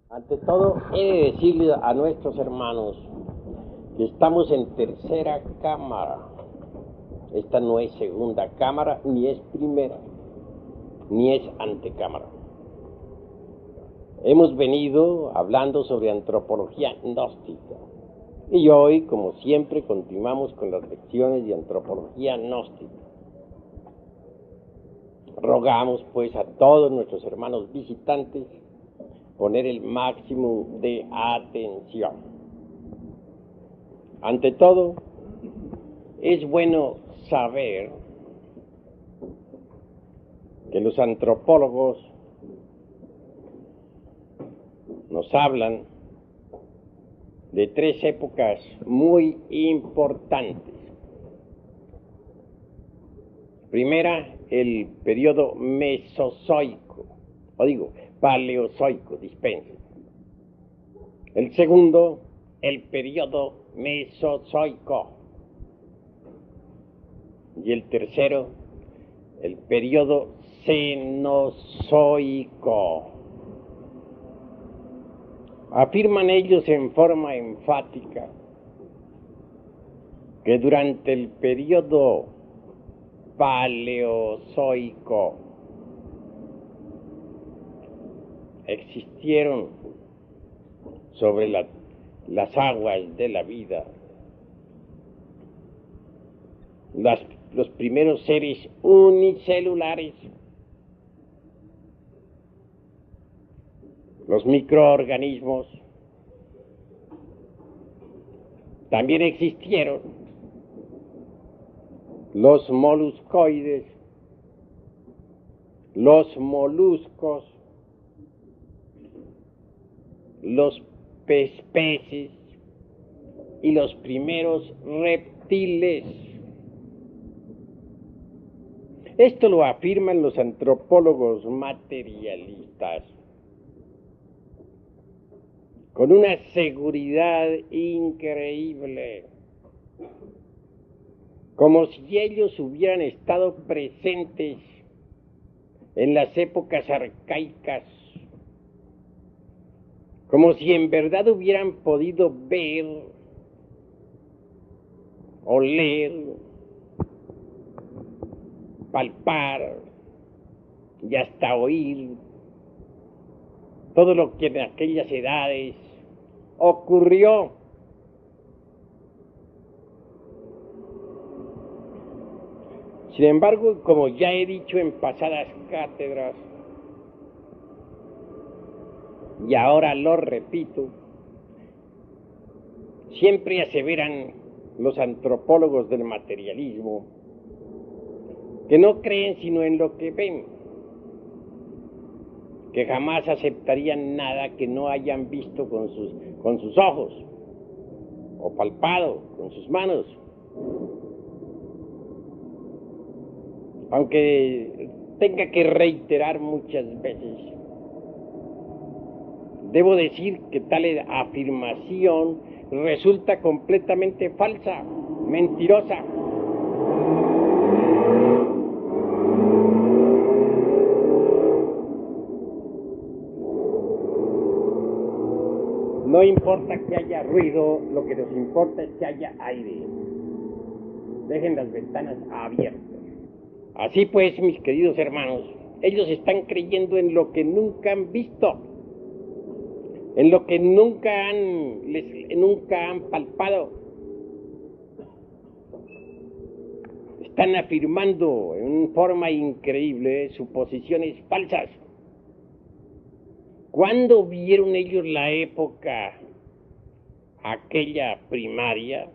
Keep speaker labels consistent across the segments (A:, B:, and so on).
A: Ante todo, he de decirle a nuestros hermanos que estamos en tercera cámara. Esta no es segunda cámara, ni es primera, ni es antecámara. Hemos venido hablando sobre antropología gnóstica. Y hoy, como siempre, continuamos con las lecciones de antropología gnóstica. Rogamos, pues, a todos nuestros hermanos visitantes poner el máximo de atención. Ante todo, es bueno saber que los antropólogos nos hablan de tres épocas muy importantes. Primera, el periodo mesozoico, paleozoico, dispensen. El segundo, el periodo mesozoico. Y el tercero, el periodo cenozoico. Afirman ellos en forma enfática que durante el periodo paleozoico existieron sobre las aguas de la vida los primeros seres unicelulares, los microorganismos. También existieron los moluscoides, los moluscos, los peces y los primeros reptiles. Esto lo afirman los antropólogos materialistas con una seguridad increíble, como si ellos hubieran estado presentes en las épocas arcaicas, como si en verdad hubieran podido ver, oler, palpar y hasta oír todo lo que en aquellas edades ocurrió. Sin embargo, como ya he dicho en pasadas cátedras, y ahora lo repito, siempre aseveran los antropólogos del materialismo que no creen sino en lo que ven, que jamás aceptarían nada que no hayan visto con sus ojos o palpado con sus manos. Aunque tenga que reiterar muchas veces, debo decir que tal afirmación resulta completamente falsa, mentirosa. No importa que haya ruido, lo que nos importa es que haya aire. Dejen las ventanas abiertas. Así pues, mis queridos hermanos, ellos están creyendo en lo que nunca han visto, en lo que nunca han palpado. Están afirmando en forma increíble suposiciones falsas. ¿Cuándo vieron ellos la época aquella primaria?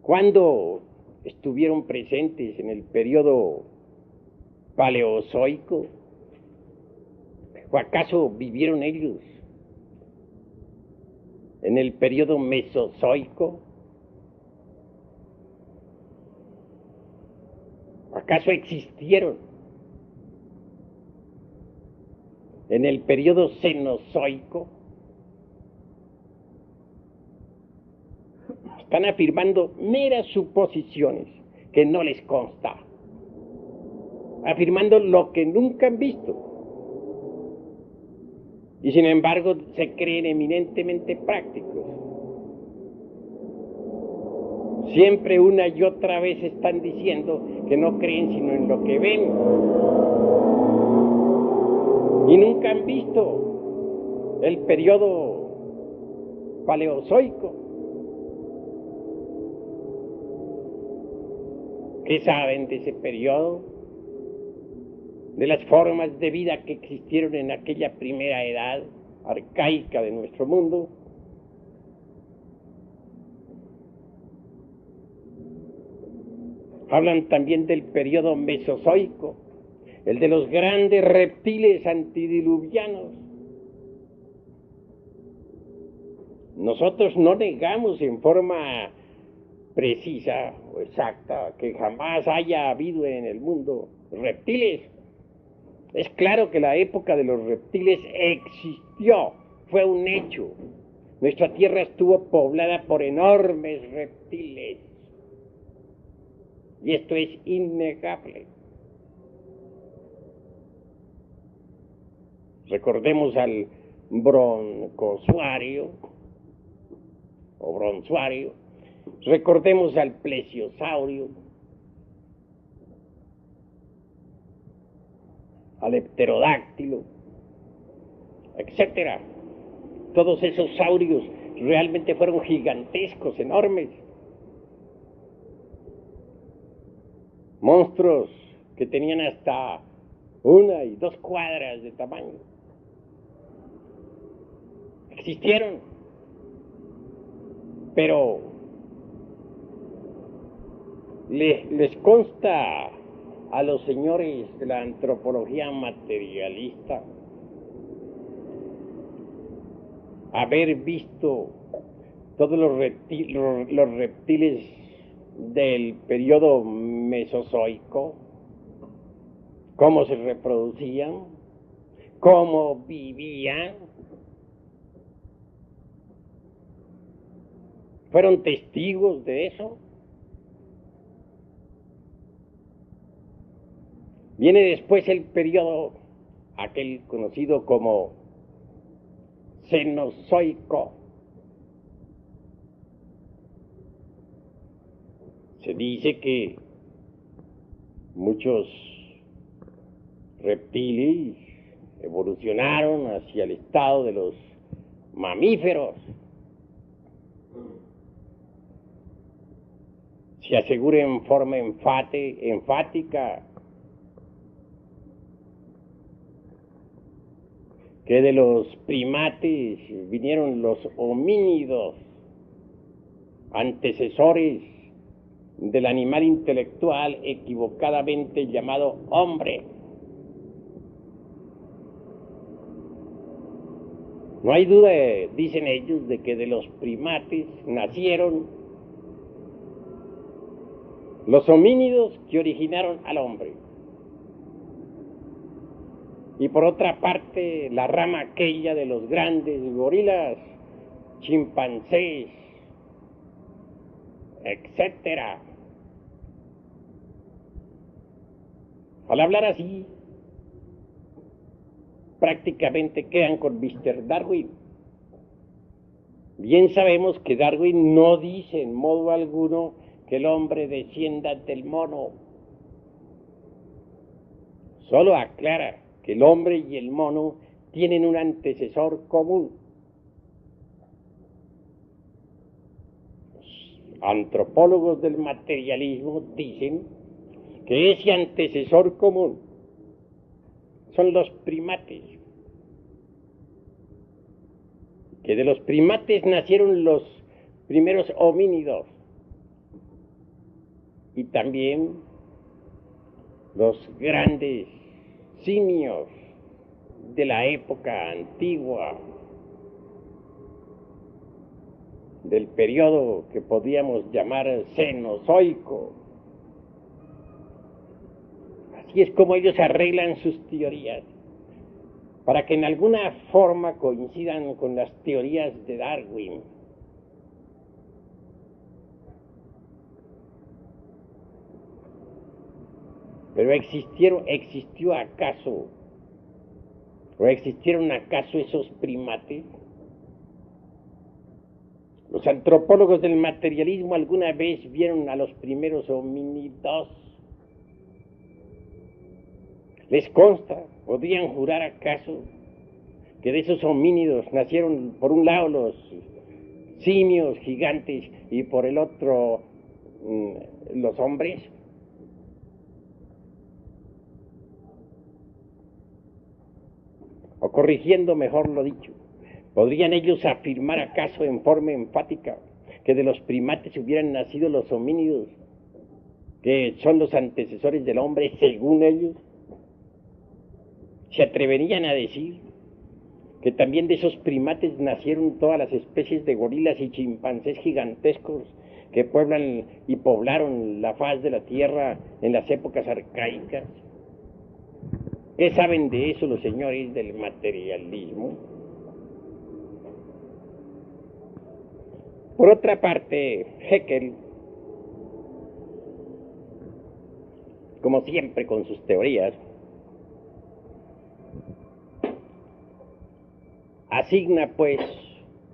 A: ¿Cuándo estuvieron presentes en el periodo paleozoico? ¿O acaso vivieron ellos en el periodo mesozoico? ¿Acaso existieron en el periodo cenozoico? Están afirmando meras suposiciones que no les consta. afirmando lo que nunca han visto. Y sin embargo se creen eminentemente prácticos. Siempre una y otra vez están diciendo que no creen sino en lo que ven. Y nunca han visto el periodo paleozoico. ¿Qué saben de ese periodo? De las formas de vida que existieron en aquella primera edad arcaica de nuestro mundo. Hablan también del periodo mesozoico, el de los grandes reptiles antidiluvianos. Nosotros no negamos en forma precisa o exacta que jamás haya habido en el mundo reptiles. Es claro que la época de los reptiles existió, fue un hecho. Nuestra tierra estuvo poblada por enormes reptiles. Y esto es innegable. Recordemos al broncosuario o bronzuario. Recordemos al plesiosaurio, al pterodáctilo, etcétera. Todos esos saurios realmente fueron gigantescos, enormes. Monstruos que tenían hasta 1 y 2 cuadras de tamaño. Existieron, pero les consta a los señores de la antropología materialista haber visto todos los reptiles del periodo mesozoico, cómo se reproducían, cómo vivían. ¿Fueron testigos de eso? Viene después el periodo, aquel conocido como Cenozoico. Se dice que muchos reptiles evolucionaron hacia el estado de los mamíferos. Se asegura en forma enfática que de los primates vinieron los homínidos, antecesores del animal intelectual equivocadamente llamado hombre. No hay duda, dicen ellos, de que de los primates nacieron los homínidos que originaron al hombre. Y por otra parte, la rama aquella de los grandes gorilas, chimpancés, etcétera. Al hablar así, prácticamente quedan con Mr. Darwin. Bien sabemos que Darwin no dice en modo alguno que el hombre descienda del mono. Solo aclara que el hombre y el mono tienen un antecesor común. Los antropólogos del materialismo dicen que ese antecesor común son los primates, que de los primates nacieron los primeros homínidos y también los grandes simios de la época antigua, del periodo que podríamos llamar cenozoico. Así es como ellos arreglan sus teorías, para que en alguna forma coincidan con las teorías de Darwin. Pero existió acaso, o existieron acaso esos primates? Los antropólogos del materialismo alguna vez vieron a los primeros homínidos. ¿Les consta? ¿Podrían jurar acaso que de esos homínidos nacieron por un lado los simios gigantes y por el otro los hombres? O corrigiendo mejor lo dicho, ¿podrían ellos afirmar acaso en forma enfática que de los primates hubieran nacido los homínidos, que son los antecesores del hombre según ellos? ¿Se atreverían a decir que también de esos primates nacieron todas las especies de gorilas y chimpancés gigantescos que pueblan y poblaron la faz de la tierra en las épocas arcaicas? ¿Qué saben de eso los señores del materialismo? Por otra parte, Haeckel, como siempre con sus teorías, asigna pues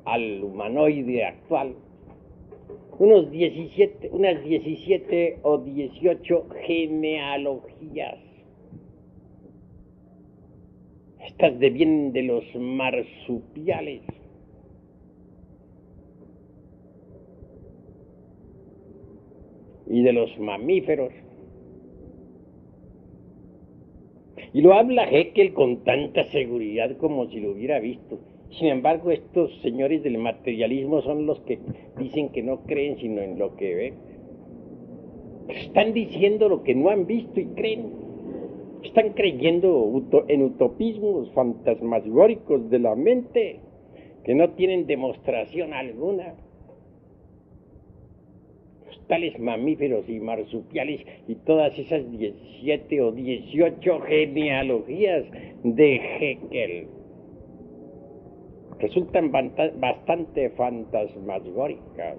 A: al humanoide actual unas 17 o 18 genealogías. Estas devienen de los marsupiales. Y de los mamíferos. Y lo habla Haeckel con tanta seguridad como si lo hubiera visto. Sin embargo, estos señores del materialismo son los que dicen que no creen sino en lo que ven. Están diciendo lo que no han visto y creen. Están creyendo en utopismos fantasmagóricos de la mente que no tienen demostración alguna. Los tales mamíferos y marsupiales y todas esas 17 o 18 genealogías de Haeckel resultan bastante fantasmagóricas.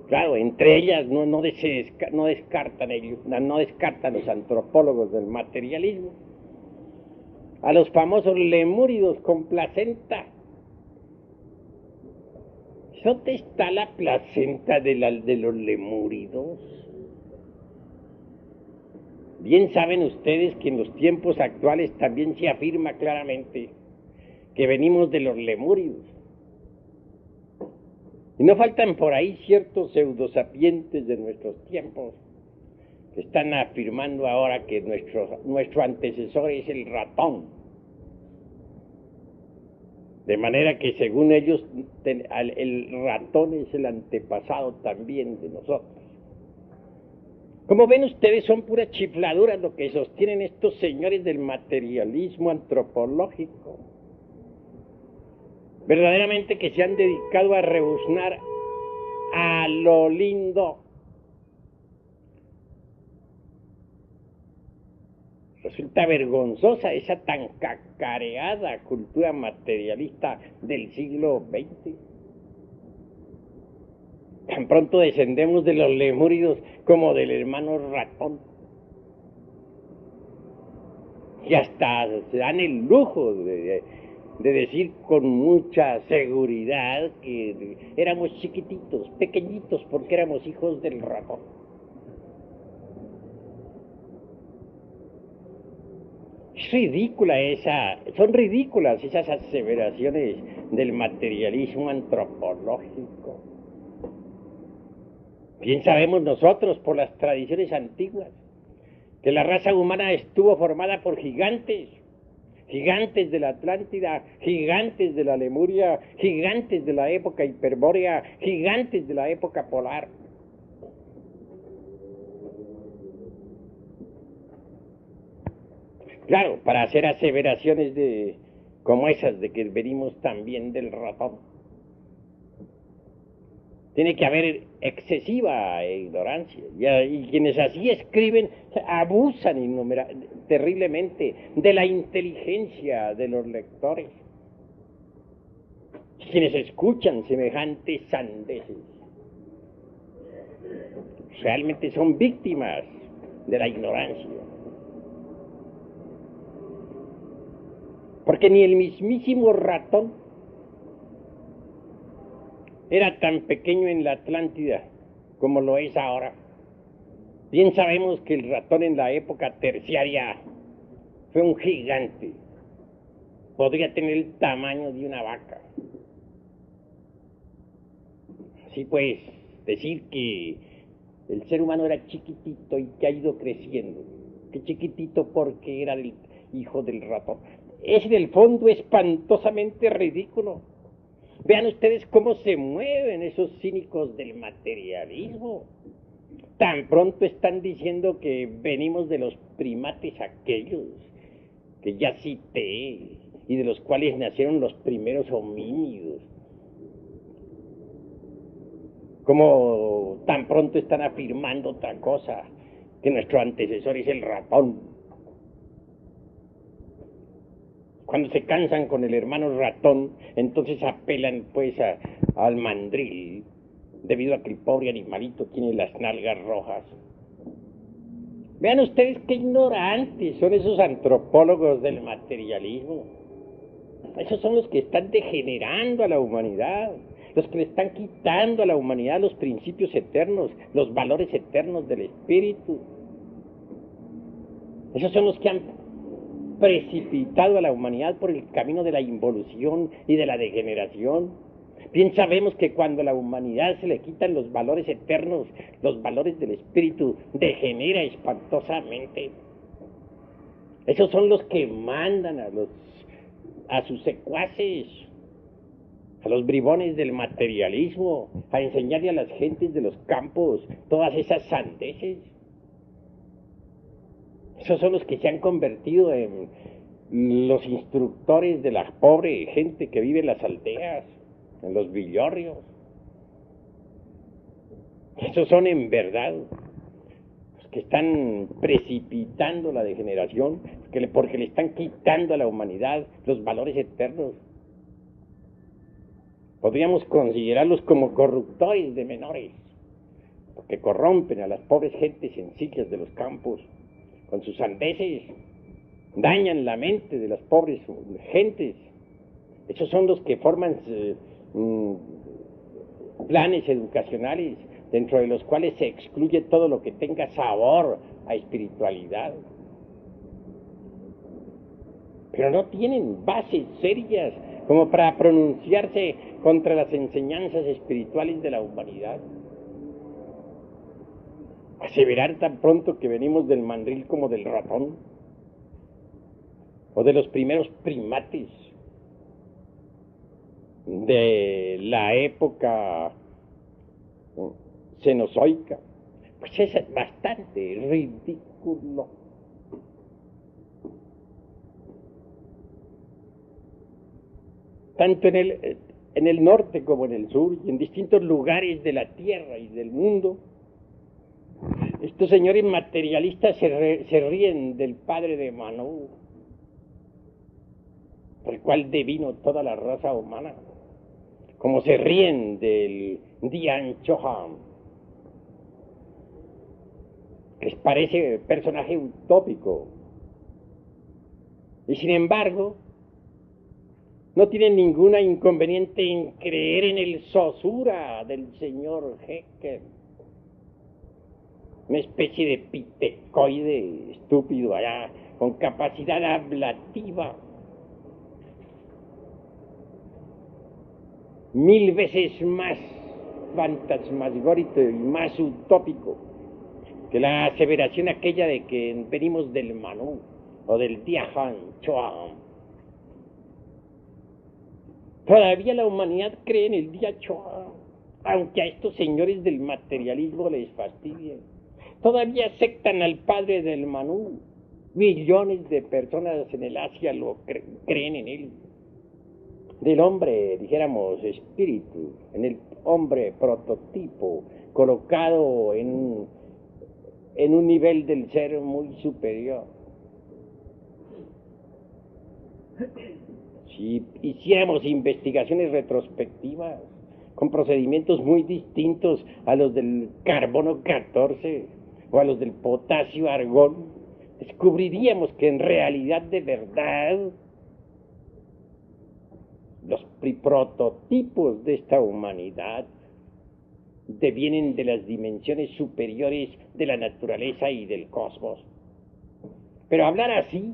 A: Claro, entre ellas no descartan los antropólogos del materialismo a los famosos lemúridos con placenta. ¿Dónde está la placenta de los lemúridos? Bien saben ustedes que en los tiempos actuales también se afirma claramente que venimos de los lemúridos. Y no faltan por ahí ciertos pseudosapientes de nuestros tiempos que están afirmando ahora que nuestro antecesor es el ratón. De manera que según ellos el ratón es el antepasado también de nosotros. Como ven ustedes, son puras chifladuras lo que sostienen estos señores del materialismo antropológico. Verdaderamente que se han dedicado a rebuznar a lo lindo. Resulta vergonzosa esa tan cacareada cultura materialista del siglo XX. Tan pronto descendemos de los lemúridos como del hermano ratón. Y hasta se dan el lujo de decir con mucha seguridad que éramos chiquititos, pequeñitos, porque éramos hijos del ratón. Son ridículas esas aseveraciones del materialismo antropológico. Bien sabemos nosotros por las tradiciones antiguas que la raza humana estuvo formada por gigantes de la Atlántida, gigantes de la Lemuria, gigantes de la época hiperbórea, gigantes de la época polar. Claro, para hacer aseveraciones como esas de que venimos también del ratón, tiene que haber excesiva ignorancia. Y quienes así escriben abusan terriblemente de la inteligencia de los lectores. Quienes escuchan semejantes sandeces realmente son víctimas de la ignorancia. Porque ni el mismísimo ratón era tan pequeño en la Atlántida como lo es ahora. Bien sabemos que el ratón en la época terciaria fue un gigante. Podría tener el tamaño de una vaca. Así pues, decir que el ser humano era chiquitito y que ha ido creciendo. Que chiquitito porque era el hijo del ratón. Es en el fondo espantosamente ridículo. Vean ustedes cómo se mueven esos cínicos del materialismo. Tan pronto están diciendo que venimos de los primates aquellos que ya cité y de los cuales nacieron los primeros homínidos. Como tan pronto están afirmando otra cosa, que nuestro antecesor es el ratón. Cuando se cansan con el hermano ratón, entonces apelan pues al mandril, debido a que el pobre animalito tiene las nalgas rojas. Vean ustedes qué ignorantes son esos antropólogos del materialismo. Esos son los que están degenerando a la humanidad, los que le están quitando a la humanidad los principios eternos, los valores eternos del espíritu. Esos son los que han precipitado a la humanidad por el camino de la involución y de la degeneración. Bien sabemos que cuando a la humanidad se le quitan los valores eternos, los valores del espíritu, degenera espantosamente. Esos son los que mandan a sus secuaces, a los bribones del materialismo, a enseñarle a las gentes de los campos todas esas sandeces. Esos son los que se han convertido en los instructores de la pobre gente que vive en las aldeas, en los villorrios. Esos son en verdad los que están precipitando la degeneración, porque le están quitando a la humanidad los valores eternos. Podríamos considerarlos como corruptores de menores, porque corrompen a las pobres gentes sencillas de los campos con sus sandeces, dañan la mente de las pobres gentes. Esos son los que forman planes educacionales dentro de los cuales se excluye todo lo que tenga sabor a espiritualidad. Pero no tienen bases serias como para pronunciarse contra las enseñanzas espirituales de la humanidad. Aseverar tan pronto que venimos del mandril como del ratón, o de los primeros primates de la época cenozoica, pues es bastante ridículo. Tanto en el norte como en el sur, y en distintos lugares de la tierra y del mundo, estos señores materialistas se ríen del padre de Manu, el cual devino toda la raza humana, como se ríen del Dian Chohan, que les parece personaje utópico, y sin embargo no tienen ninguna inconveniente en creer en el Sosura del señor Haeckel, una especie de pitecoide estúpido allá, con capacidad ablativa 1000 veces más fantasmagórico y más utópico que la aseveración aquella de que venimos del Manu o del Dian Chohan. Todavía la humanidad cree en el Dian Chohan, aunque a estos señores del materialismo les fastidie. Todavía aceptan al padre del Manu. Millones de personas en el Asia lo creen en él. Del hombre, dijéramos, espíritu, en el hombre prototipo, colocado en un nivel del ser muy superior. Si hiciéramos investigaciones retrospectivas, con procedimientos muy distintos a los del carbono 14 o a los del potasio argón, descubriríamos que en realidad de verdad los prototipos de esta humanidad devienen de las dimensiones superiores de la naturaleza y del cosmos. Pero hablar así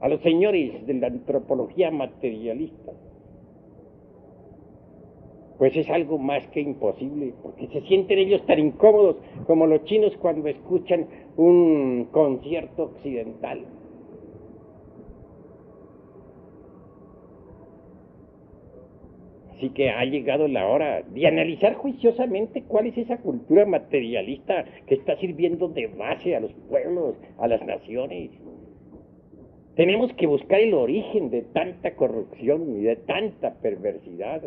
A: a los señores de la antropología materialista, pues es algo más que imposible, porque se sienten ellos tan incómodos como los chinos cuando escuchan un concierto occidental. Así que ha llegado la hora de analizar juiciosamente cuál es esa cultura materialista que está sirviendo de base a los pueblos, a las naciones. Tenemos que buscar el origen de tanta corrupción y de tanta perversidad.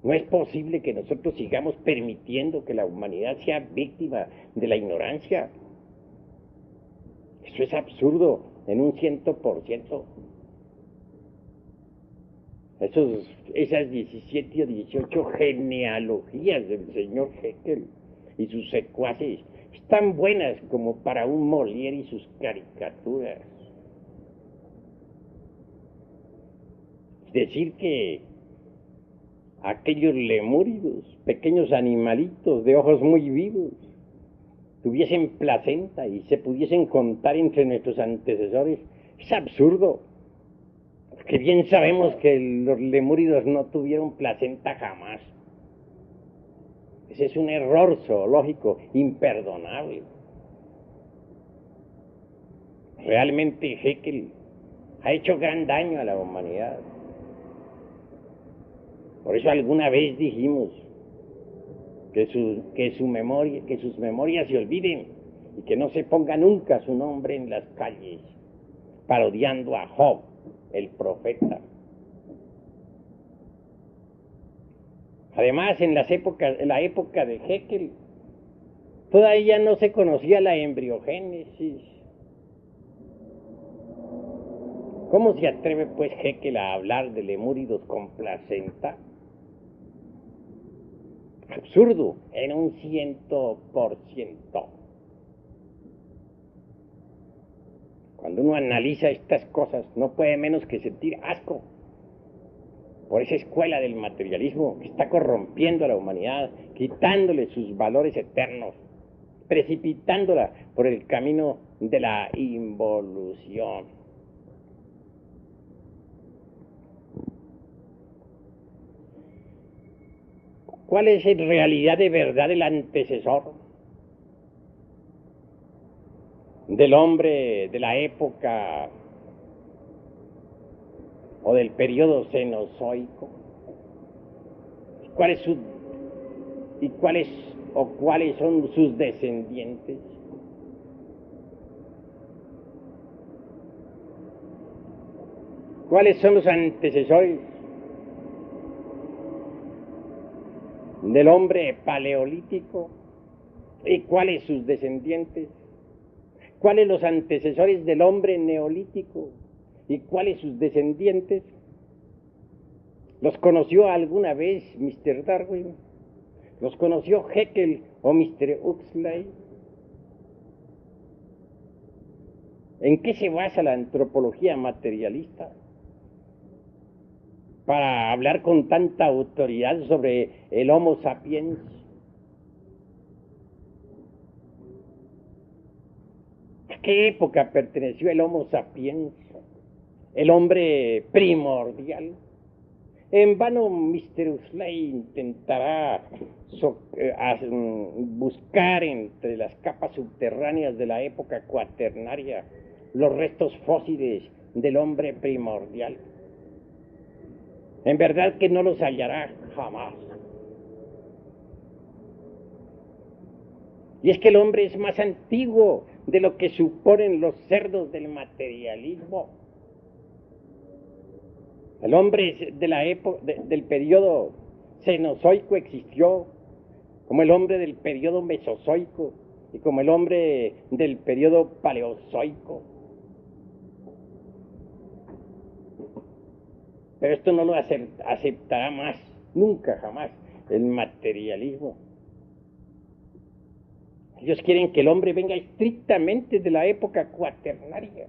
A: No es posible que nosotros sigamos permitiendo que la humanidad sea víctima de la ignorancia. Eso es absurdo en un 100%. Esas 17 o 18 genealogías del señor Haeckel y sus secuaces están buenas como para un Molière y sus caricaturas. Es decir que aquellos lemúridos, pequeños animalitos de ojos muy vivos, tuviesen placenta y se pudiesen contar entre nuestros antecesores, es absurdo. Porque bien sabemos que los lemúridos no tuvieron placenta jamás. Ese es un error zoológico imperdonable. Realmente Haeckel ha hecho gran daño a la humanidad. Por eso alguna vez dijimos que sus memorias se olviden y que no se ponga nunca su nombre en las calles, parodiando a Job, el profeta. Además, en la época de Haeckel, todavía no se conocía la embriogénesis. ¿Cómo se atreve pues Haeckel a hablar de lemúridos con placenta? Absurdo, en un 100%. Cuando uno analiza estas cosas, no puede menos que sentir asco por esa escuela del materialismo que está corrompiendo a la humanidad, quitándole sus valores eternos, precipitándola por el camino de la involución. ¿Cuál es en realidad de verdad el antecesor del hombre de la época o del periodo cenozoico? ¿Cuáles son sus descendientes? ¿Cuáles son los antecesores del hombre paleolítico? ¿Y cuáles sus descendientes? ¿Cuáles los antecesores del hombre neolítico? ¿Y cuáles sus descendientes? ¿Los conoció alguna vez Mr. Darwin? ¿Los conoció Haeckel o Mr. Huxley? ¿En qué se basa la antropología materialista para hablar con tanta autoridad sobre el Homo sapiens? ¿A qué época perteneció el Homo sapiens? El hombre primordial. En vano Mr. Huxley intentará buscar entre las capas subterráneas de la época cuaternaria los restos fósiles del hombre primordial. En verdad que no los hallará jamás. Y es que el hombre es más antiguo de lo que suponen los cerdos del materialismo. El hombre de la época del periodo cenozoico existió, como el hombre del periodo mesozoico y como el hombre del periodo paleozoico. Pero esto no lo aceptará más nunca jamás el materialismo. Ellos quieren que el hombre venga estrictamente de la época cuaternaria.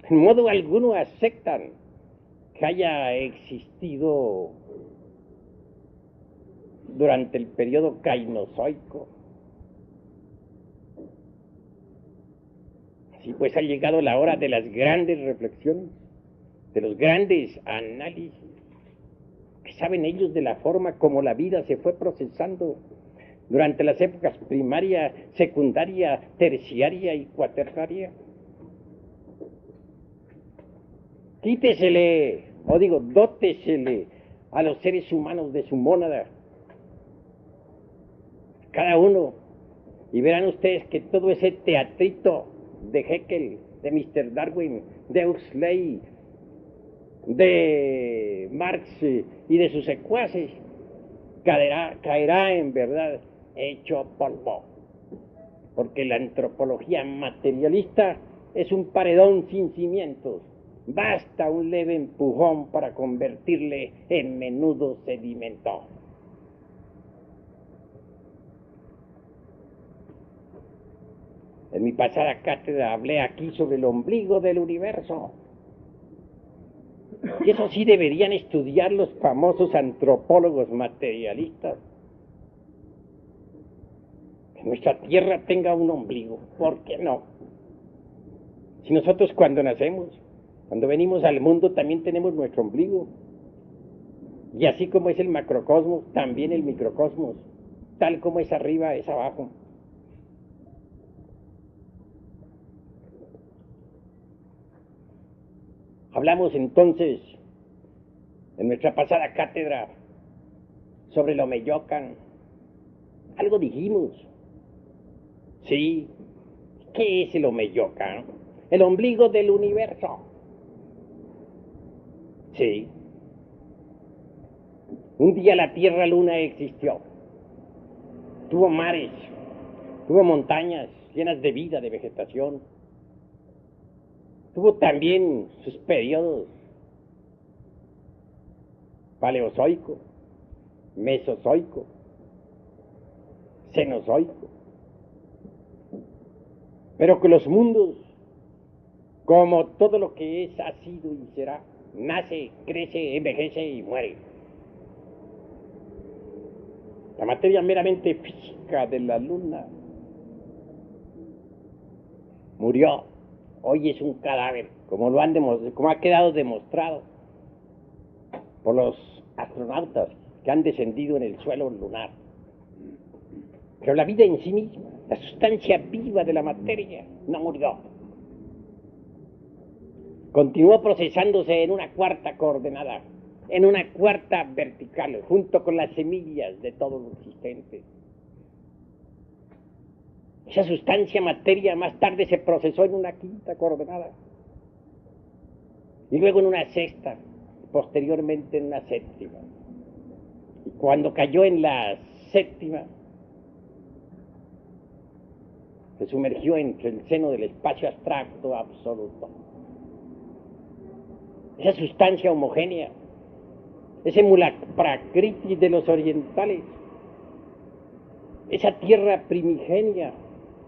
A: En modo alguno aceptan que haya existido durante el periodo cainozoico. Así pues ha llegado la hora de las grandes reflexiones, de los grandes análisis. ¿Qué saben ellos de la forma como la vida se fue procesando durante las épocas primaria, secundaria, terciaria y cuaternaria? Dótesele a los seres humanos de su mónada, cada uno, y verán ustedes que todo ese teatrito de Haeckel, de Mr. Darwin, de Huxley, de Marx y de sus secuaces, caerá en verdad hecho polvo, porque la antropología materialista es un paredón sin cimientos. Basta un leve empujón para convertirle en menudo sedimento. En mi pasada cátedra hablé aquí sobre el ombligo del universo. Y eso sí deberían estudiar los famosos antropólogos materialistas. Que nuestra Tierra tenga un ombligo, ¿por qué no? Si nosotros cuando nacemos, cuando venimos al mundo, también tenemos nuestro ombligo. Y así como es el macrocosmos, también el microcosmos. Tal como es arriba, es abajo. Hablamos entonces, en nuestra pasada cátedra, sobre el Omeyocan. Algo dijimos. Sí. ¿Qué es el Omeyocan? El ombligo del universo. Sí. Un día la Tierra Luna existió. Tuvo mares, tuvo montañas llenas de vida, de vegetación. Tuvo también sus periodos paleozoico, mesozoico, cenozoico. Pero que los mundos, como todo lo que es, ha sido y será, nace, crece, envejece y muere. La materia meramente física de la Luna murió. Hoy es un cadáver, como ha quedado demostrado por los astronautas que han descendido en el suelo lunar. Pero la vida en sí misma, la sustancia viva de la materia, no murió. Continuó procesándose en una cuarta coordenada, en una cuarta vertical, junto con las semillas de todo lo existente. Esa sustancia materia más tarde se procesó en una quinta coordenada, y luego en una sexta, posteriormente en una séptima. Y cuando cayó en la séptima, se sumergió entre el seno del espacio abstracto absoluto. Esa sustancia homogénea, ese Prakriti de los orientales, esa tierra primigenia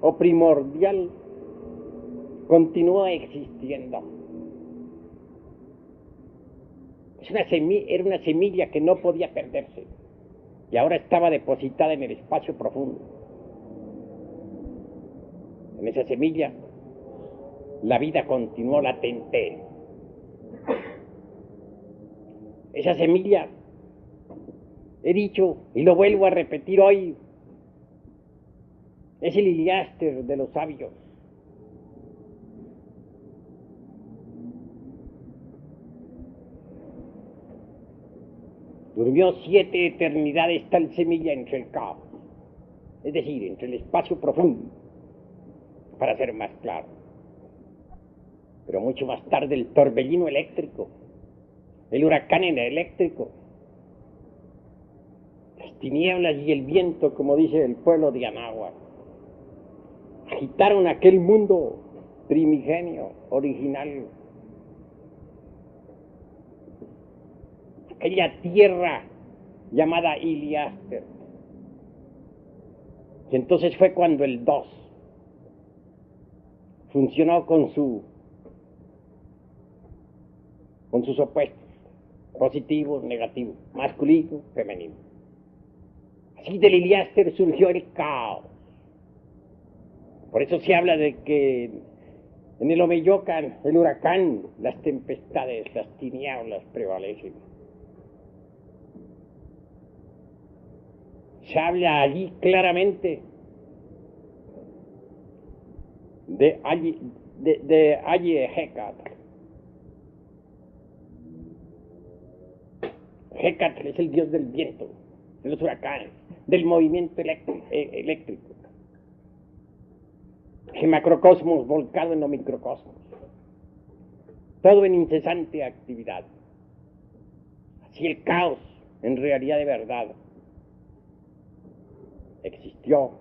A: o primordial, continúa existiendo. Era una semilla que no podía perderse, y ahora estaba depositada en el espacio profundo. En esa semilla, la vida continuó latente. Esa semilla, he dicho y lo vuelvo a repetir hoy, es el Iliáster de los sabios. Durmió 7 eternidades tal semilla entre el caos, es decir, entre el espacio profundo, para ser más claro. Pero mucho más tarde el torbellino eléctrico, el huracán eléctrico, las tinieblas y el viento, como dice el pueblo de Anáhuac, agitaron aquel mundo primigenio, original. Aquella tierra llamada Iliaster. Y entonces fue cuando el 2 funcionó con sus opuestos, positivo, negativo, masculino, femenino. Así del Iliaster surgió el caos. Por eso se habla de que en el Omeyocan, el huracán, las tempestades, las tinieblas prevalecen. Se habla allí claramente de Hecatl. Hecatl es el dios del viento, de los huracanes, del movimiento eléctrico. El macrocosmos volcado en los microcosmos. Todo en incesante actividad. Así el caos, en realidad de verdad, existió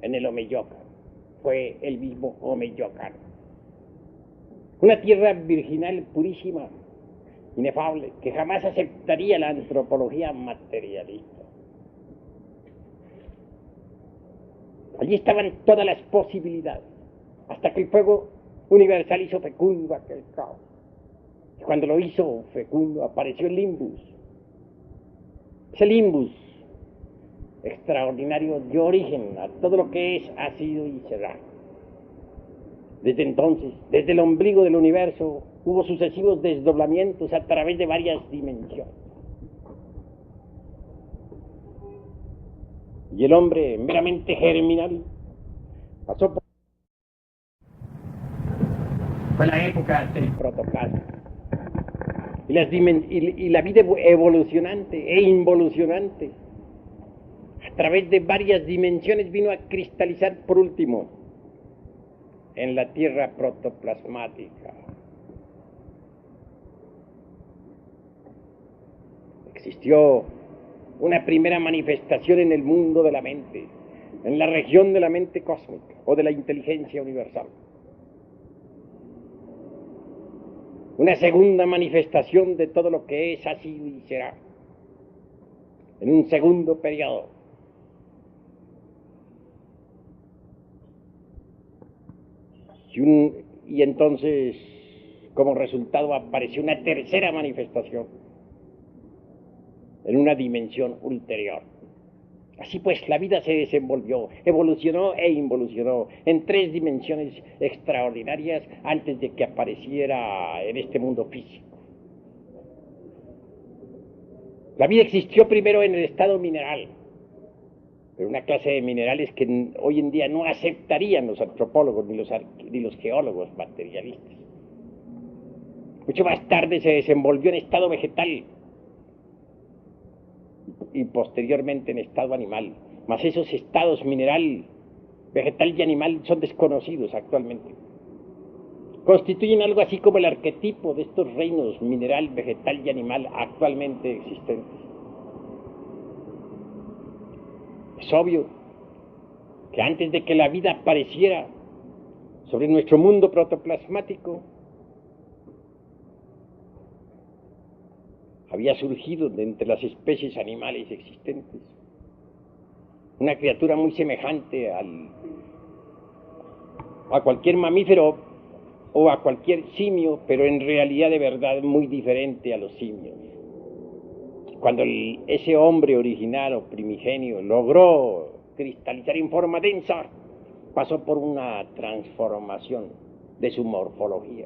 A: en el Omeyocan. Fue el mismo Omeyocan. Una tierra virginal purísima, inefable, que jamás aceptaría la antropología materialista. Allí estaban todas las posibilidades, hasta que el fuego universal hizo fecundo aquel caos. Y cuando lo hizo fecundo, apareció el limbus. Ese limbus extraordinario dio origen a todo lo que es, ha sido y será. Desde entonces, desde el ombligo del universo, hubo sucesivos desdoblamientos a través de varias dimensiones. Y el hombre meramente germinal pasó por... Fue la época del protoplasma. Y la vida evolucionante e involucionante a través de varias dimensiones vino a cristalizar por último en la tierra protoplasmática. Existió una primera manifestación en el mundo de la mente, en la región de la mente cósmica o de la inteligencia universal. Una segunda manifestación de todo lo que es, ha sido y será, en un segundo periodo. Y entonces, como resultado, apareció una tercera manifestación en una dimensión ulterior. Así pues, la vida se desenvolvió, evolucionó e involucionó en 3 dimensiones extraordinarias antes de que apareciera en este mundo físico. La vida existió primero en el estado mineral, pero una clase de minerales que hoy en día no aceptarían los antropólogos ni los geólogos materialistas. Mucho más tarde se desenvolvió en estado vegetal y posteriormente en estado animal. Mas esos estados mineral, vegetal y animal son desconocidos actualmente. Constituyen algo así como el arquetipo de estos reinos mineral, vegetal y animal actualmente existentes. Es obvio que antes de que la vida apareciera sobre nuestro mundo protoplasmático, había surgido de entre las especies animales existentes una criatura muy semejante a cualquier mamífero o a cualquier simio, pero en realidad de verdad muy diferente a los simios. Cuando ese hombre original o primigenio logró cristalizar en forma densa, pasó por una transformación de su morfología.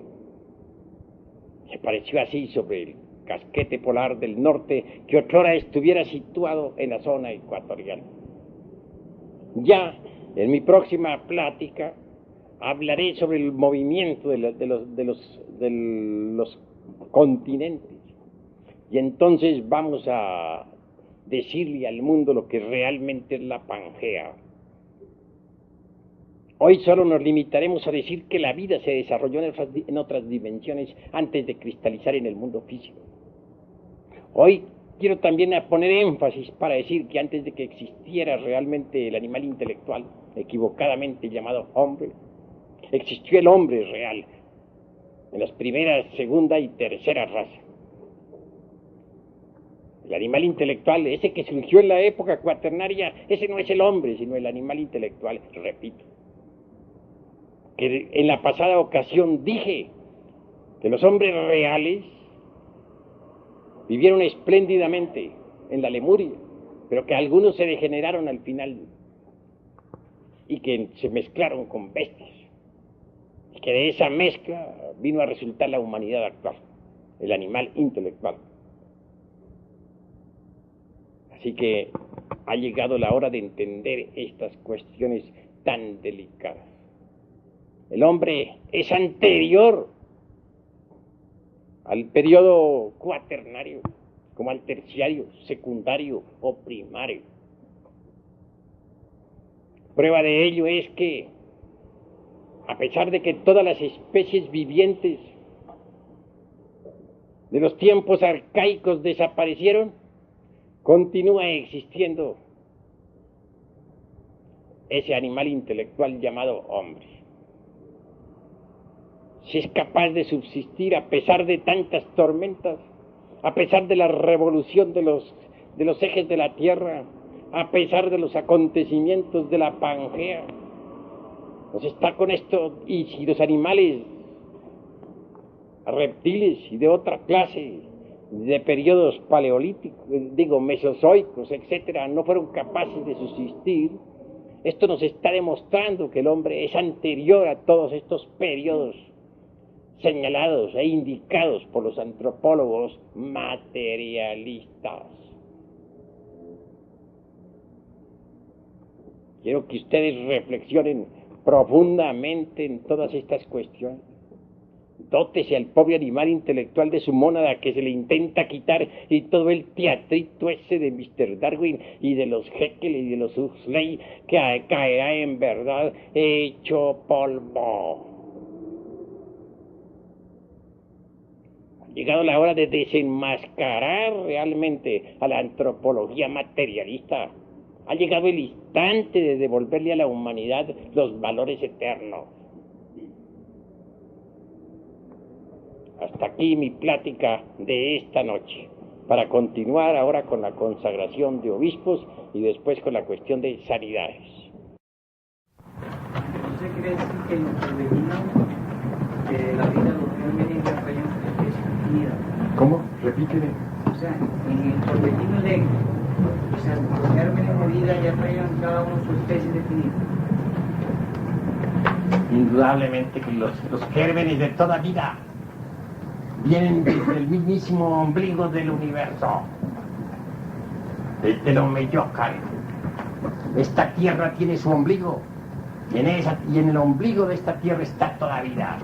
A: Se pareció así sobre el casquete polar del norte que otrora estuviera situado en la zona ecuatorial. Ya en mi próxima plática hablaré sobre el movimiento de los continentes, y entonces vamos a decirle al mundo lo que realmente es la Pangea. Hoy solo nos limitaremos a decir que la vida se desarrolló en otras dimensiones antes de cristalizar en el mundo físico. Hoy quiero también poner énfasis para decir que antes de que existiera realmente el animal intelectual, equivocadamente llamado hombre, existió el hombre real, en las primeras, segunda y tercera razas. El animal intelectual, ese que surgió en la época cuaternaria, ese no es el hombre, sino el animal intelectual, repito. Que en la pasada ocasión dije que los hombres reales vivieron espléndidamente en la Lemuria, pero que algunos se degeneraron al final y que se mezclaron con bestias, y que de esa mezcla vino a resultar la humanidad actual, el animal intelectual. Así que ha llegado la hora de entender estas cuestiones tan delicadas. El hombre es anterior al periodo cuaternario, como al terciario, secundario o primario. Prueba de ello es que, a pesar de que todas las especies vivientes de los tiempos arcaicos desaparecieron, continúa existiendo ese animal intelectual llamado hombre. Si es capaz de subsistir a pesar de tantas tormentas, a pesar de la revolución de los ejes de la Tierra, a pesar de los acontecimientos de la Pangea, pues está con esto. Y si los animales, reptiles y de otra clase, de periodos paleolíticos, mesozoicos, etcétera, no fueron capaces de subsistir, esto nos está demostrando que el hombre es anterior a todos estos periodos señalados e indicados por los antropólogos materialistas. Quiero que ustedes reflexionen profundamente en todas estas cuestiones. Dótese al pobre animal intelectual de su mónada que se le intenta quitar, y todo el teatrito ese de Mr. Darwin y de los Haeckel y de los Huxley que caerá en verdad hecho polvo. Ha llegado la hora de desenmascarar realmente a la antropología materialista. Ha llegado el instante de devolverle a la humanidad los valores eternos. Hasta aquí mi plática de esta noche, para continuar ahora con la consagración de obispos y después con la cuestión de sanidades.
B: ¿Usted cree que en nuestro vecino la vida de los gérmenes ya trae una especie definida?
C: ¿Cómo? Repíteme.
B: O sea, en el torbellino de los gérmenes de vida ya traían cada uno su especie definida.
A: Indudablemente que los gérmenes de toda vida vienen desde el mismísimo ombligo del universo, desde el Omeyocan. Esta tierra tiene su ombligo, y en el ombligo de esta tierra está toda vida.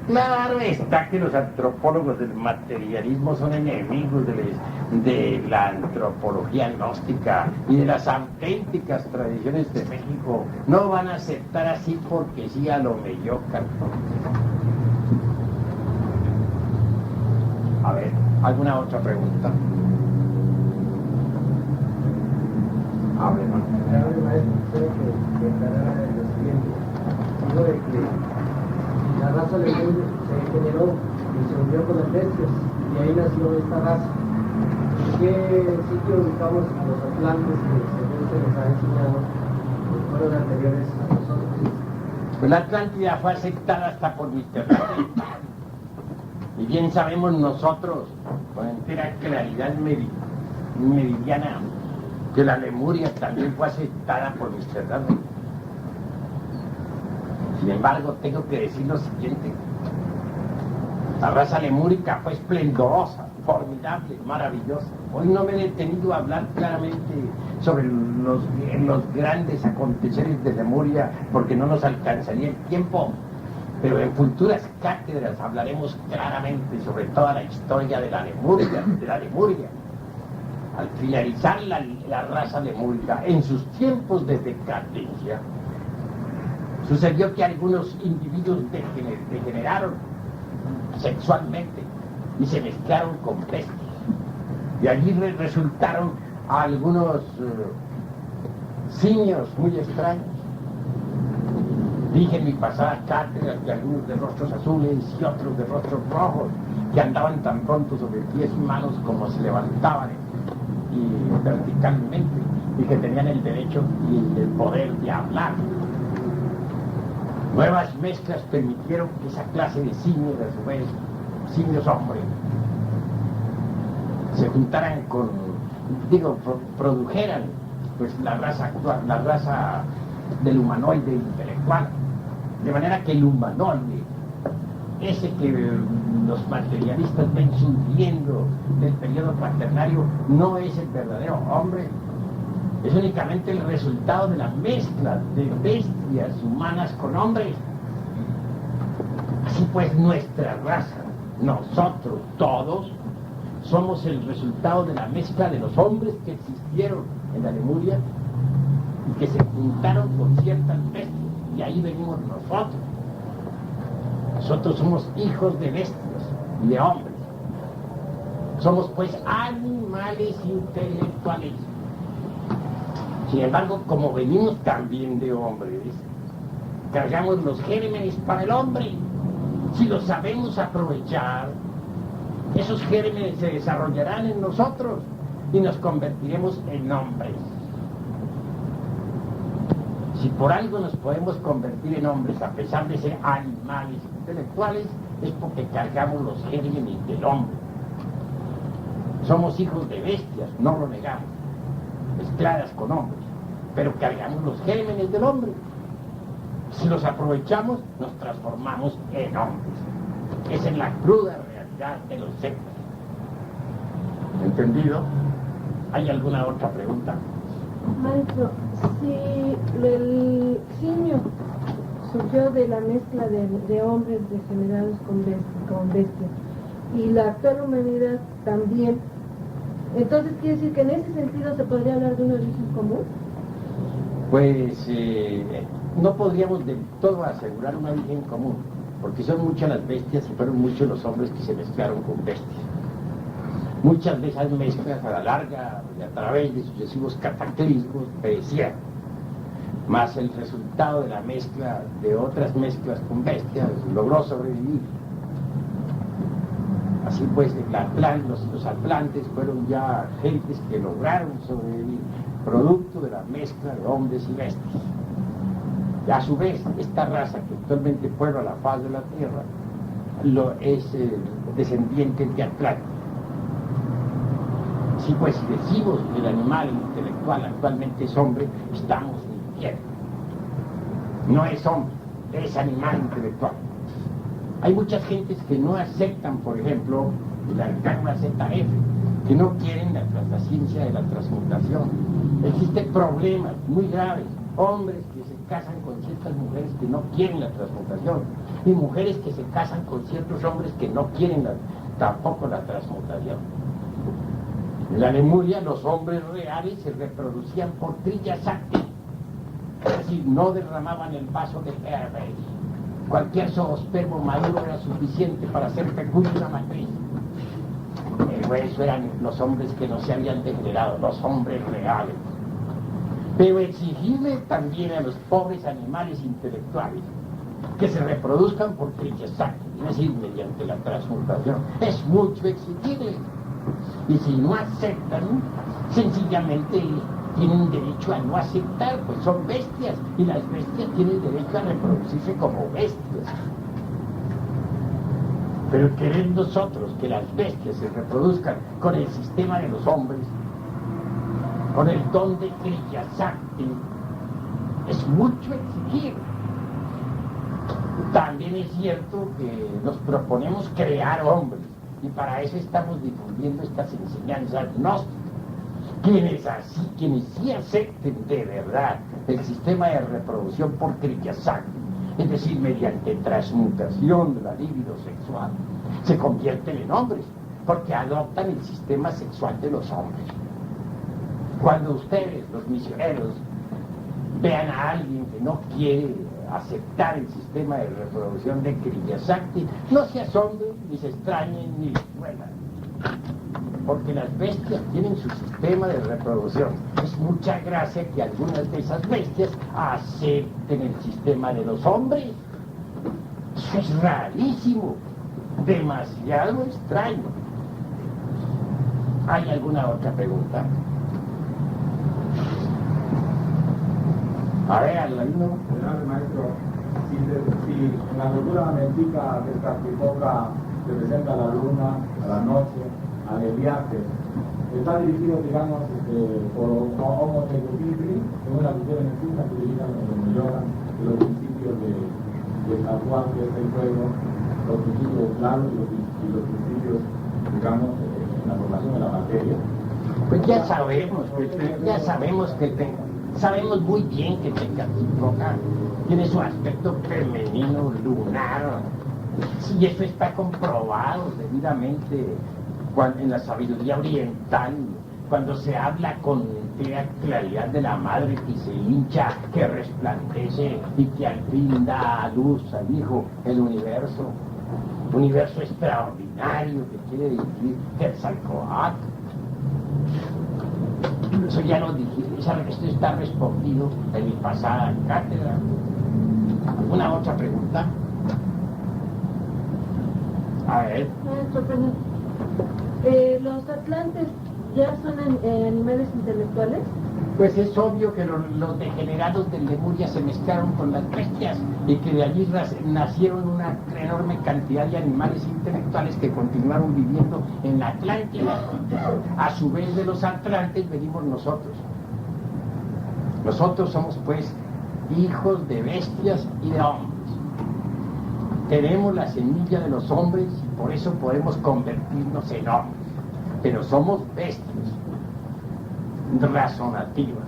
A: Claro está que los antropólogos del materialismo son enemigos de la antropología gnóstica y de las auténticas tradiciones de México. No van a aceptar así porque sí al Omeyocan. A ver, ¿alguna otra pregunta? A ver, ¿no?
D: Maestro, quiero que aclarara lo siguiente. Digo de que la raza lemuria se generó y se unió con las bestias, y ahí nació esta raza. ¿En qué sitio ubicamos a los atlantes que según se les ha enseñado fueron anteriores a nosotros?
A: Pues la Atlántida fue aceptada hasta por Mr. Darwin. Y bien sabemos nosotros, con entera claridad meridiana, que la Lemuria también fue aceptada por Mr. Darwin. Sin embargo, tengo que decir lo siguiente. La raza lemúrica fue esplendorosa, formidable, maravillosa. Hoy no me he detenido a hablar claramente sobre los grandes aconteceres de Lemuria porque no nos alcanzaría el tiempo. Pero en futuras cátedras hablaremos claramente sobre toda la historia de la Lemuria. Al finalizar la raza lemúrica, en sus tiempos de decadencia, sucedió que algunos individuos degeneraron sexualmente y se mezclaron con bestias. De allí resultaron algunos simios muy extraños. Dije en mi pasada cátedra que algunos de rostros azules y otros de rostros rojos, que andaban tan pronto sobre pies y manos como se levantaban y verticalmente, y que tenían el derecho y el poder de hablar. Nuevas mezclas permitieron que esa clase de simios, a su vez, simios hombres, se juntaran con, produjeran pues la raza actual, la raza del humanoide intelectual, de manera que el humanoide, ese que los materialistas ven surgiendo del periodo cuaternario, no es el verdadero hombre, es únicamente el resultado de la mezcla de bestias humanas con hombres. Así pues, nuestra raza, nosotros todos, somos el resultado de la mezcla de los hombres que existieron en la Lemuria y que se juntaron con ciertas bestias, y ahí venimos nosotros. Nosotros somos hijos de bestias y de hombres. Somos pues animales intelectuales. Sin embargo, como venimos también de hombres, cargamos los gérmenes para el hombre. Si los sabemos aprovechar, esos gérmenes se desarrollarán en nosotros y nos convertiremos en hombres. Si por algo nos podemos convertir en hombres a pesar de ser animales intelectuales, es porque cargamos los gérmenes del hombre. Somos hijos de bestias, no lo negamos, mezcladas con hombres, pero cargamos los gérmenes del hombre. Si los aprovechamos, nos transformamos en hombres. Esa es la cruda realidad de los seres. ¿Entendido? ¿Hay alguna otra pregunta?
C: Maestro, si el simio surgió de la mezcla de hombres degenerados con bestias, y la actual humanidad también, entonces quiere decir que en ese sentido se podría hablar de un origen común.
A: Pues no podríamos del todo asegurar un origen común, porque son muchas las bestias y fueron muchos los hombres que se mezclaron con bestias. Muchas de esas mezclas a la larga y a través de sucesivos cataclismos perecieron, más el resultado de la mezcla de otras mezclas con bestias logró sobrevivir. Así pues, los atlantes fueron ya gentes que lograron sobrevivir, producto de la mezcla de hombres y bestias. Y a su vez, esta raza que actualmente puebla la faz de la Tierra es descendiente de Atlántico. Así pues, si decimos que el animal intelectual actualmente es hombre, estamos mintiendo. No es hombre, es animal intelectual. Hay muchas gentes que no aceptan, por ejemplo, la karma ZF, que no quieren la ciencia de la transmutación. Existen problemas muy graves, hombres que se casan con ciertas mujeres que no quieren la transmutación, y mujeres que se casan con ciertos hombres que no quieren tampoco la transmutación. En la Lemuria los hombres reales se reproducían por trilla sakti, es decir, no derramaban el vaso de Hermes. Cualquier zoospermo maduro era suficiente para hacer fecunda una matriz. Eso eran los hombres que no se habían degenerado, los hombres reales. Pero exigirle también a los pobres animales intelectuales que se reproduzcan por trilla sakti, es decir, mediante la transmutación, es mucho exigirle. Y si no aceptan, sencillamente tienen derecho a no aceptar, pues son bestias, y las bestias tienen derecho a reproducirse como bestias. Pero querer nosotros que las bestias se reproduzcan con el sistema de los hombres, con el don de Kriya Sakti, es mucho exigir. También es cierto que nos proponemos crear hombres, y para eso estamos difundiendo estas enseñanzas gnósticas. Quienes sí acepten de verdad el sistema de reproducción por Kriya Sakti, es decir, mediante transmutación de la libido sexual, se convierten en hombres, porque adoptan el sistema sexual de los hombres. Cuando ustedes, los misioneros, vean a alguien que no quiere aceptar el sistema de reproducción de Kriya Sakti, no se asombren, ni se extrañen, ni duelan, porque las bestias tienen su sistema de reproducción. Es mucha gracia que algunas de esas bestias acepten el sistema de los hombres. Eso es rarísimo, demasiado extraño. ¿Hay alguna otra pregunta? A ver, alumno.
E: Maestro, si en la cultura mexica del Tlaxcalpoca representa a la luna, a la noche, al viaje, está dirigido, digamos, por Homo Necropitri, según la cultura mexica que utilizan en yoga, los principios de Tahuán, que es el fuego, los principios claros y los principios, digamos, en la formación de la materia.
A: Pues ya sabemos sabemos muy bien que Tlaxcalpoca tiene su aspecto femenino, lunar. Sí, eso está comprobado debidamente en la sabiduría oriental, cuando se habla con entera claridad de la madre que se hincha, que resplandece y que al fin da a luz al hijo, el universo extraordinario que quiere decir Quetzalcóatl. Eso ya lo dije, esto está respondido en mi pasada cátedra. ¿Alguna otra pregunta? A ver.
C: ¿Los atlantes ya son animales intelectuales?
A: Pues es obvio que los degenerados de Lemuria se mezclaron con las bestias y que de allí nacieron una enorme cantidad de animales intelectuales que continuaron viviendo en la Atlántida. A su vez de los atlantes venimos nosotros. Nosotros somos pues hijos de bestias y de hombres. Tenemos la semilla de los hombres y por eso podemos convertirnos en hombres. Pero somos bestias razonativas.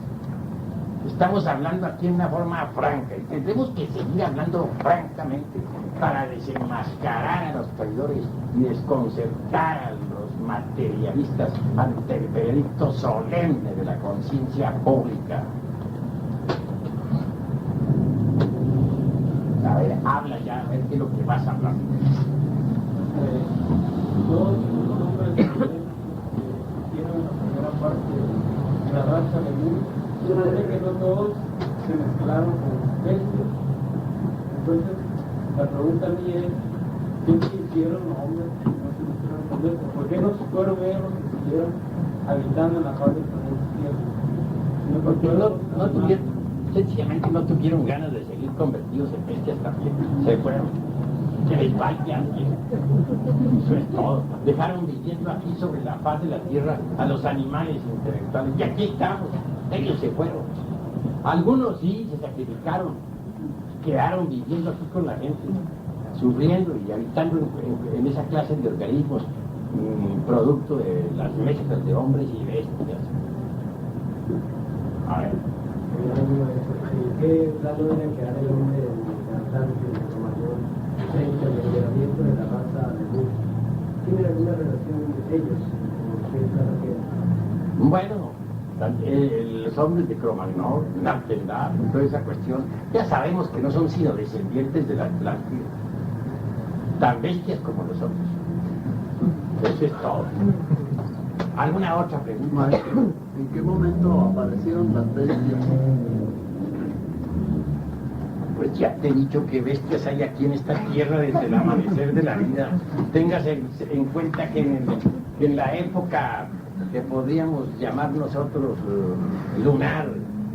A: Estamos hablando aquí en una forma franca y tendremos que seguir hablando francamente para desenmascarar a los traidores y desconcertar a los materialistas ante el veredicto solemne de la conciencia pública. A ver, habla ya, a ver qué es lo que vas a hablar.
E: Todos los hombres que tienen la primera parte de la raza de Lemur, se supone que no todos se mezclaron con bestias. Entonces, la pregunta mía es, ¿qué se hicieron los hombres que no se mezclaron con bestias? ¿Por qué no fueron ellos los que siguieron habitando en la parte del planeta Tierra?
A: Porque no tuvieron, sencillamente no tuvieron ganas de seguir convertidos en bestias también. Se fueron. Que les vaya bien. Eso es todo. Dejaron viviendo aquí sobre la faz de la tierra a los animales intelectuales. Y aquí estamos. Ellos se fueron. Algunos sí se sacrificaron. Quedaron viviendo aquí con la gente, sufriendo y habitando en esa clase de organismos producto de las mezclas de hombres y bestias. A ver.
D: ¿Qué grado debe quedar el hombre de Atlántida, de mayor esencia del liberamiento de la raza de Lemur? ¿Tiene alguna relación entre ellos? ¿Qué grado queda?
A: Bueno, los hombres de Cromagnon, Nartendar, toda esa cuestión, ya sabemos que no son sino descendientes de la Atlántida, tan bestias como nosotros. Eso es todo. ¿Alguna otra pregunta?
F: Maestro, ¿en qué momento aparecieron las bestias?
A: Pues ya te he dicho que bestias hay aquí en esta tierra desde el amanecer de la vida. Tengas en cuenta que en la época que podríamos llamar nosotros lunar,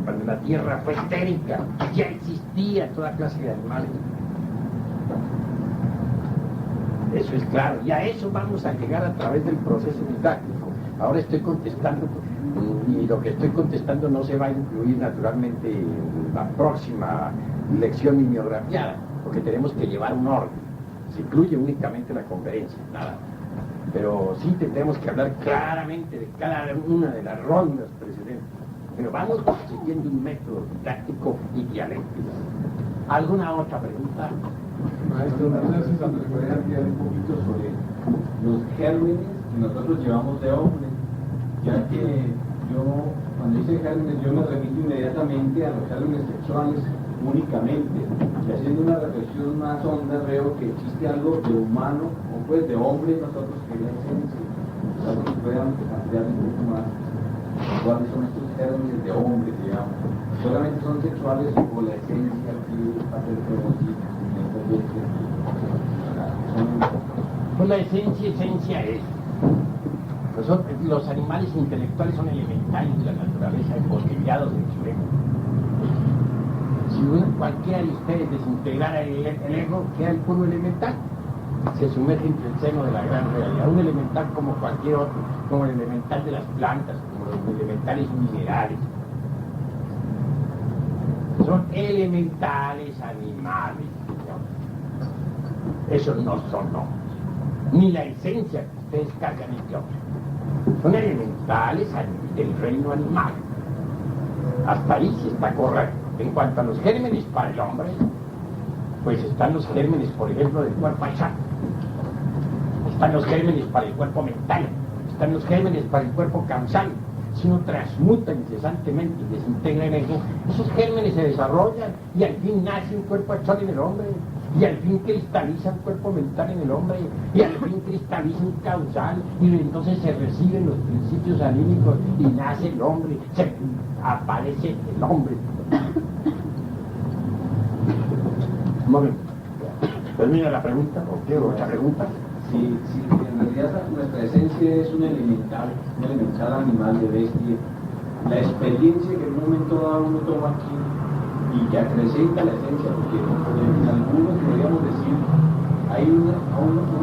A: cuando la tierra fue estérica, ya existía toda clase de animales. Eso es claro, y a eso vamos a llegar a través del proceso didáctico. Ahora estoy contestando, y lo que estoy contestando no se va a incluir naturalmente en la próxima lección mimeografiada, porque tenemos que llevar un orden. Se incluye únicamente la conferencia, nada. Pero sí tendremos que hablar claramente de cada una de las rondas precedentes. Pero vamos siguiendo un método didáctico y dialéctico. ¿Alguna otra pregunta?
E: Maestro, no sé si me puede ampliar un poquito sobre los gérmenes que nosotros llevamos de hombres, ya que yo, cuando dice gérmenes, yo me remito inmediatamente a los gérmenes sexuales únicamente, y haciendo una reflexión más honda veo que existe algo de humano, o pues de hombre nosotros que la esencia, para que puedan ampliar un poco más cuáles son estos gérmenes de hombre, digamos, solamente son sexuales o la esencia que hace el femocito.
A: Pues la esencia es Los animales intelectuales son elementales de la naturaleza, imposibilitados en su ego. Si cualquiera de ustedes desintegrara el ego, queda el puro elemental. Se sumerge entre el seno de la gran realidad. Un elemental como cualquier otro, como el elemental de las plantas, como los elementales minerales. Son elementales animales. Esos no son hombres, ni la esencia que ustedes cargan en Dios. Son elementales del reino animal. Hasta ahí sí está correcto. En cuanto a los gérmenes para el hombre, pues están los gérmenes, por ejemplo, del cuerpo achá. Están los gérmenes para el cuerpo mental. Están los gérmenes para el cuerpo causal. Si uno transmuta incesantemente y desintegra el ego, esos gérmenes se desarrollan y al fin nace un cuerpo achá en el hombre. Y al fin cristaliza un cuerpo mental en el hombre, y al fin cristaliza un causal, y entonces se reciben los principios anímicos y nace el hombre, aparece el hombre. Un momento. ¿Termina la pregunta o quiero otra pregunta?
E: Sí, en realidad nuestra esencia es un elemental animal de bestia. La experiencia que en un momento dado uno toma aquí y que acrecenta la esencia, porque en algunos podríamos decir hay un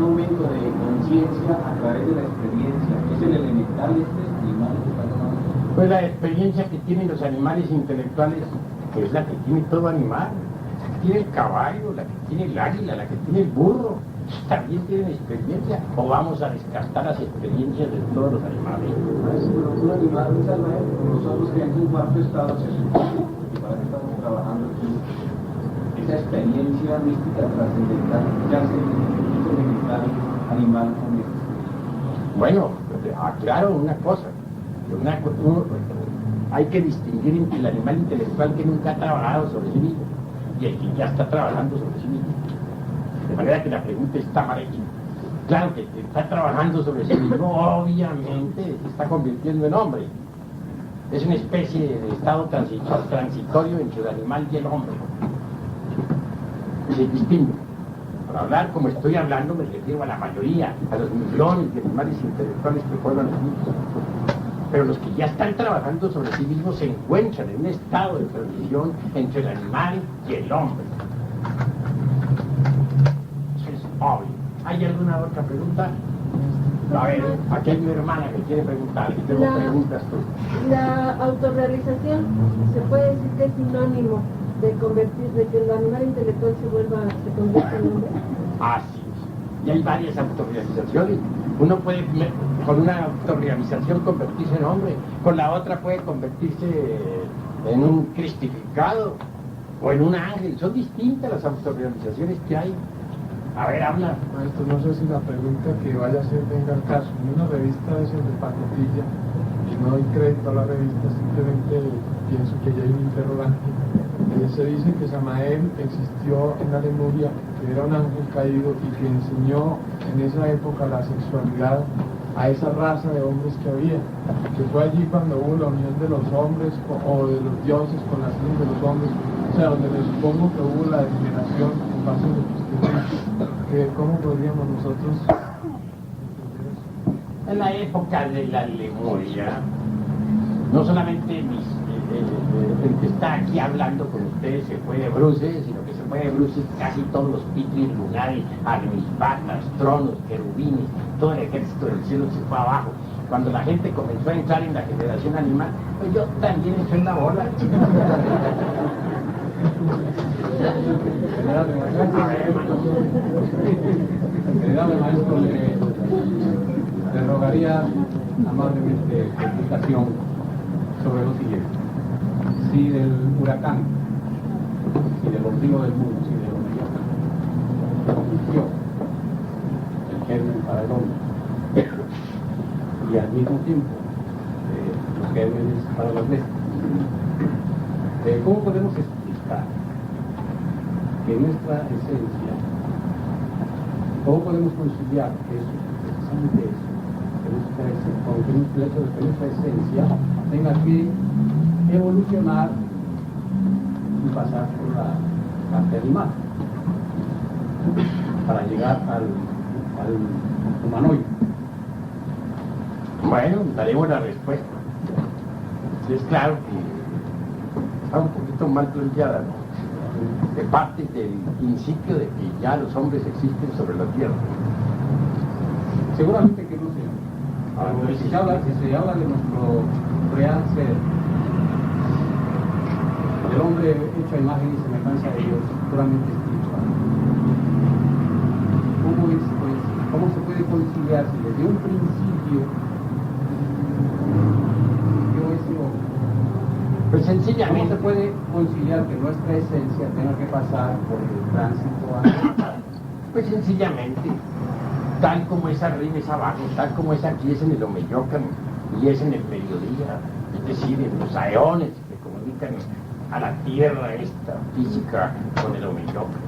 E: aumento de conciencia a través de la experiencia. Es el elemental animal que está tomando.
A: Pues la experiencia que tienen los animales intelectuales es la que tiene todo animal. La que tiene el caballo, la que tiene el águila, la que tiene el burro. También tienen experiencia. ¿O vamos a descartar las experiencias de todos los animales?
E: Un animal, un salvaje, como nosotros que en un cuarto estado se supone, y para que estamos trabajando aquí, esa experiencia mística trascendental ya se elemental animal con esto.
A: Bueno, aclaro una cosa. Hay que distinguir entre el animal intelectual que nunca ha trabajado sobre sí mismo y el que ya está trabajando sobre sí mismo. De manera que la pregunta está mal hecha. Claro que está trabajando sobre sí mismo, obviamente se está convirtiendo en hombre. Es una especie de estado transitorio entre el animal y el hombre. Es distinto. Para hablar como estoy hablando me refiero a la mayoría, a los millones de animales intelectuales que forman los mismos. Pero los que ya están trabajando sobre sí mismos se encuentran en un estado de transición entre el animal y el hombre. Eso es obvio. ¿Hay alguna otra pregunta? A ver, aquí hay una hermana que quiere preguntar, que tengo preguntas tú.
C: La autorrealización, ¿se puede decir que es sinónimo de que el animal intelectual se convierta en hombre?
A: Así es. Y hay varias autorrealizaciones. Uno puede, con una autorrealización, convertirse en hombre, con la otra puede convertirse en un cristificado o en un ángel. Son distintas las autorrealizaciones que hay. A ver, habla.
G: Maestro, no sé si la pregunta que vaya a hacer venga al caso. En una revista de esas de pacotilla, y no doy crédito a la revista, simplemente pienso que ya hay un interrogante. Se dice que Samael existió en la Lemuria, que era un ángel caído y que enseñó en esa época la sexualidad a esa raza de hombres que había, que fue allí cuando hubo la unión de los hombres o de los dioses con las hijas de los hombres, o sea, donde me supongo que hubo la degeneración en base a lo que usted dice. ¿Cómo podríamos nosotros entender eso?
A: En la época de la Lemuria, no solamente el que está aquí hablando con ustedes se fue de bruces, sino que se fue de bruces casi todos los pitris lunares, armisbatas, tronos, querubines, todo el ejército del cielo se fue abajo. Cuando la gente comenzó a entrar en la generación animal, pues yo también entré en la bola.
E: Querido maestro, le rogaría amablemente explicación sobre lo siguiente. Si del huracán, si del ombligo del mundo, si de lo mediocre, surgió el germen para el hombre, y al mismo tiempo los gérmenes para las bestias, ¿cómo podemos explicar que nuestra esencia, cómo podemos conciliar eso, precisamente eso, con el hecho de que nuestra esencia tenga que evolucionar y pasar por la parte animal para llegar al humanoide?
A: Bueno, daremos la respuesta. Sí, es claro que está un poquito mal planteada, ¿no? De parte del principio de que ya los hombres existen sobre la tierra.
E: Seguramente que no, señor. Si se habla de nuestro real ser, del hombre hecho a imagen y semejanza de Dios, puramente espiritual. ¿Cómo se puede conciliar si desde un principio yo he sido hombre?
A: Pues sencillamente.
E: ¿Cómo se puede conciliar que nuestra esencia tenga que pasar por el tránsito a...
A: Pues sencillamente, tal como es arriba es abajo, tal como es aquí es en el Omeyocan y es en el mediodía, es decir, en los aeones que comunican a la tierra esta física con el Omeyocan.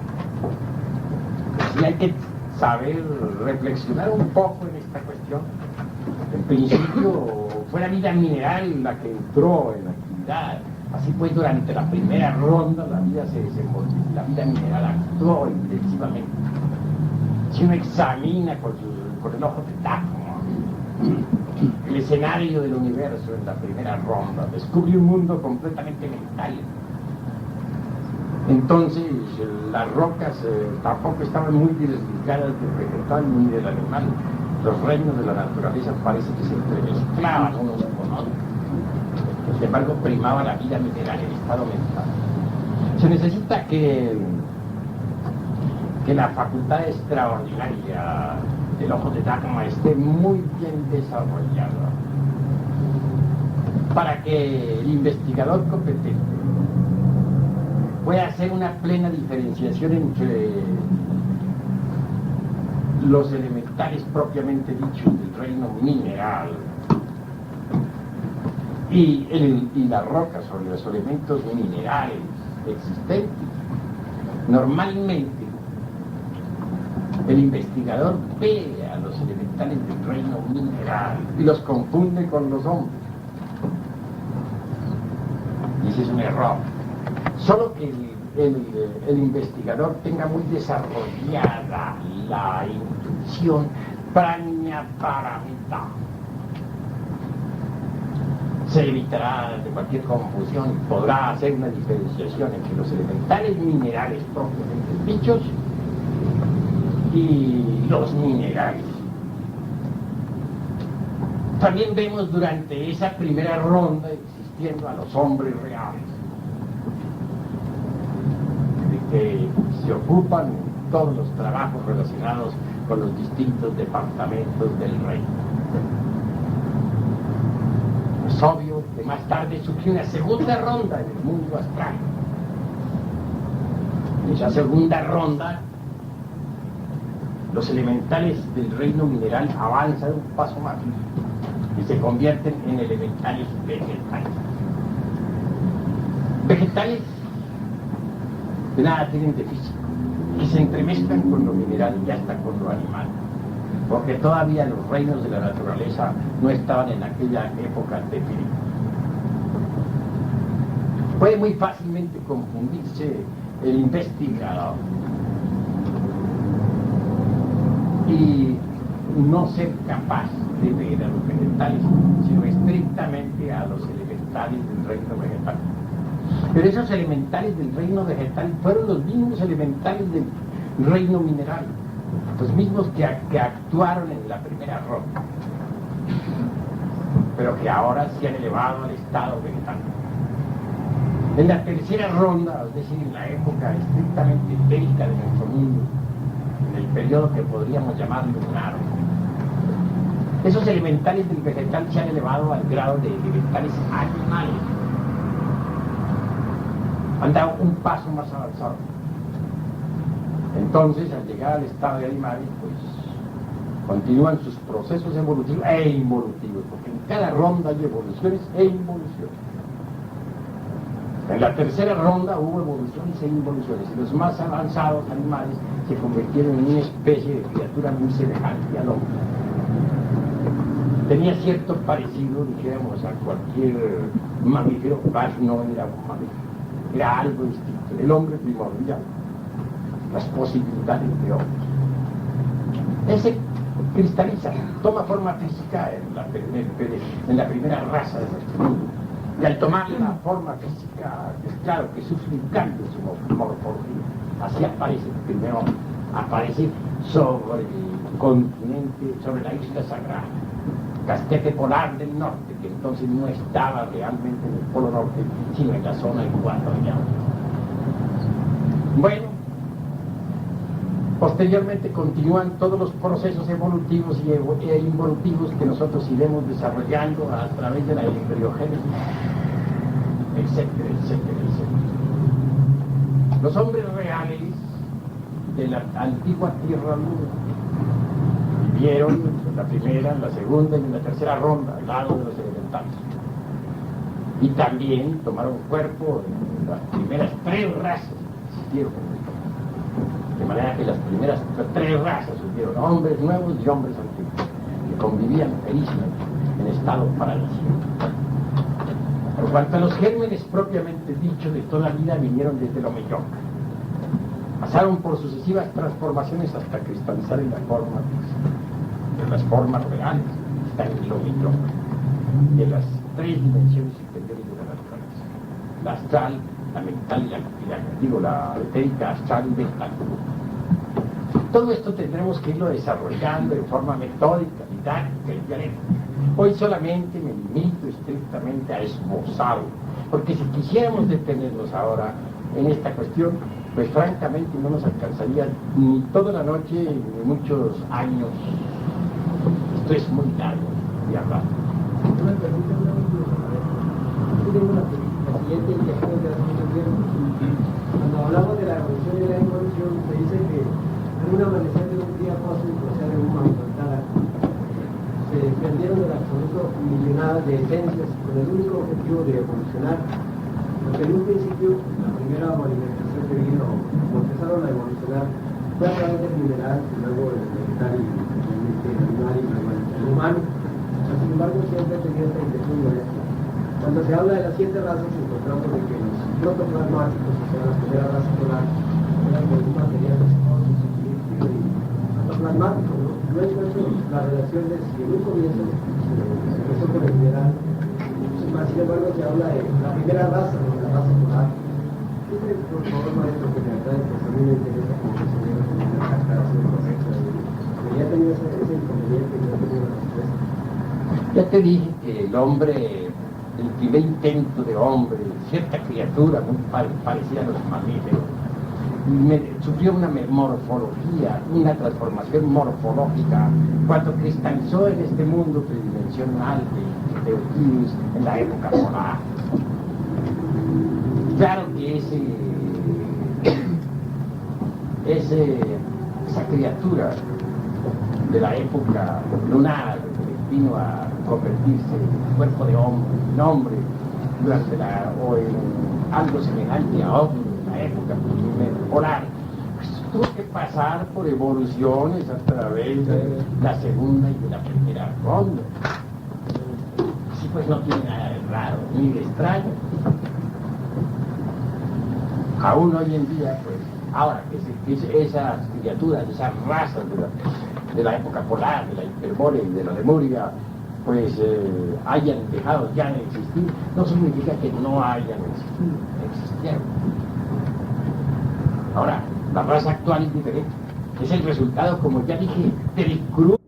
A: Y hay que saber reflexionar un poco en esta cuestión. En principio fue la vida mineral la que entró en la actividad. Así pues, durante la primera ronda la vida se desenvolvió, la vida mineral actuó intensivamente. Si uno examina con el ojo de Tacoma el escenario del universo en la primera ronda, descubre un mundo completamente mental. Entonces las rocas tampoco estaban muy desligadas del vegetal ni del animal. Los reinos de la naturaleza parece que se entremezclaban unos con otros. Sin embargo, primaba la vida mineral, el estado mental. Se necesita que la facultad extraordinaria del ojo de Tacoma esté muy bien desarrollada para que el investigador competente pueda hacer una plena diferenciación entre los elementales propiamente dichos del reino mineral y las rocas o los elementos minerales existentes. Normalmente el investigador ve a los elementales del reino mineral y los confunde con los hombres. Y ese es un error. Solo que el investigador tenga muy desarrollada la intuición prajnaparamita, se evitará de cualquier confusión y podrá hacer una diferenciación entre los elementales minerales propiamente dichos y los minerales. También vemos durante esa primera ronda existiendo a los hombres reales, que se ocupan en todos los trabajos relacionados con los distintos departamentos del reino. Es obvio que más tarde surgió una segunda ronda en el mundo astral. En esa segunda ronda, los elementales del reino mineral avanzan un paso más y se convierten en elementales vegetales. Vegetales que nada tienen de físico, que se entremezclan con lo mineral y hasta con lo animal, porque todavía los reinos de la naturaleza no estaban en aquella época definidos. Puede muy fácilmente confundirse el investigador y no ser capaz de ver a los vegetales, sino estrictamente a los elementales del reino vegetal. Pero esos elementales del reino vegetal fueron los mismos elementales del reino mineral, los mismos que actuaron en la primera ronda, pero que ahora se han elevado al estado vegetal. En la tercera ronda, es decir, en la época estrictamente bélica de nuestro mundo, en el periodo que podríamos llamar lunar, esos elementales del vegetal se han elevado al grado de elementales animales. Han dado un paso más avanzado. Entonces, al llegar al estado de animales, pues continúan sus procesos evolutivos e involutivos, porque en cada ronda hay evoluciones e involuciones. En la tercera ronda hubo evoluciones e involuciones, y los más avanzados animales se convirtieron en una especie de criatura muy semejante al hombre. Tenía cierto parecido, dijéramos, a cualquier mamífero, pero no era un mamífero. Era algo distinto, el hombre primordial, las posibilidades de hombres. Ese cristaliza, toma forma física en la primera raza de nuestro mundo. Y al tomar la forma física, es claro que sufre un cambio en su morfología. Así aparece, primero aparece sobre el continente, sobre la isla sagrada, Castepe polar del norte, que entonces no estaba realmente en el polo norte, sino en la zona ecuatorial. Bueno, posteriormente continúan todos los procesos evolutivos e involutivos que nosotros iremos desarrollando a través de la embriogénesis, etcétera, etcétera, etcétera. Los hombres reales de la antigua Tierra Luna vivieron en la primera, en la segunda y en la tercera ronda, al lado de los elementales. Y también tomaron cuerpo en las primeras 3 razas que existieron. De manera que las primeras 3 razas hubieron hombres nuevos y hombres antiguos, que convivían felizmente en estado paradisíaco. Por cuanto a los gérmenes propiamente dicho de toda vida vinieron desde lo mediocre. Pasaron por sucesivas transformaciones hasta cristalizar en la forma de las formas reales, están en lo mediocre, de las 3 dimensiones superiores de la naturaleza: la astral, la mental y la etérica, astral y mental. Todo esto tendremos que irlo desarrollando en forma metódica, didáctica y dialéctica. Hoy solamente me limito estrictamente a esbozarlo, porque si quisiéramos detenernos ahora en esta cuestión, pues francamente no nos alcanzaría ni toda la noche ni muchos años. Esto es muy largo de hablar.
D: No me permite una última. Yo tengo la siguiente indicación de hace mucho tiempo. Cuando hablamos de la evolución y la involución, se dice que en un amanecer de un día cósmico, o sea, de un manifestada, se desprendieron del absoluto millonadas de esencias con el único objetivo de evolucionar. Porque en un principio, la primera manifestación que vino, como empezaron a evolucionar, fue a través del mineral, y luego el vegetal y finalmente el animal y luego el humano. Sin embargo, siempre he tenido esta intención de esto. Cuando se habla de las 7 razas, encontramos de que los protoplasmáticos, o sea, la primera raza solar, eran de un material viscoso, líquido y protoplasmático, ¿no? Luego eso, la relación de si en un comienzo se empezó con el mineral, sin embargo se habla de la primera raza, ¿no? La raza solar. Por favor, maestro, que me aclare, pues a mí me interesa como que se vea la aclaración correcta. Ya he tenido ese inconveniente y no he tenido la respuesta.
A: Ya te dije que el hombre, el primer intento de hombre, cierta criatura muy parecida a los mamíferos, sufrió una morfología, una transformación morfológica cuando cristalizó en este mundo tridimensional de Euclides en la época solar. Claro que esa criatura de la época lunar vino a convertirse en cuerpo de hombre, en hombre, durante o en algo semejante a ovni en la época polar, pues tuvo que pasar por evoluciones a través de la segunda y de la primera ronda. Así pues no tiene nada de raro ni de extraño. Aún hoy en día, pues, ahora que esas criaturas, esas razas de la época polar, de la Hiperbórea y de la Lemuria, pues hayan dejado ya de existir, no significa que no hayan existido, existieron. Ahora, la raza actual es diferente, es el resultado, como ya dije, del crudo.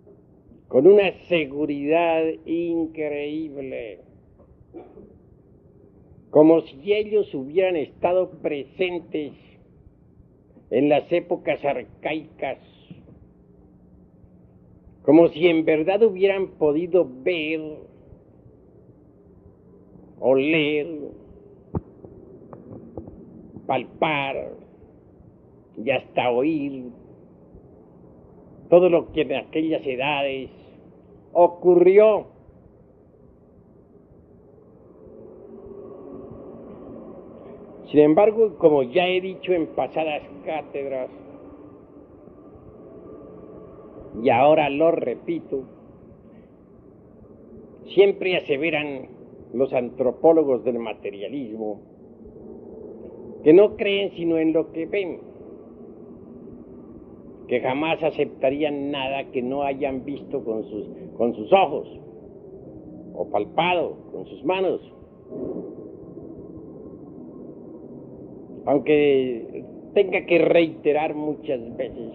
A: Con una seguridad increíble, como si ellos hubieran estado presentes en las épocas arcaicas, como si en verdad hubieran podido ver, oler, palpar y hasta oír todo lo que en aquellas edades ocurrió. Sin embargo, como ya he dicho en pasadas cátedras, y ahora lo repito, siempre aseveran los antropólogos del materialismo que no creen sino en lo que ven. que jamás aceptarían nada que no hayan visto con sus ojos o palpado con sus manos. Aunque tenga que reiterar muchas veces,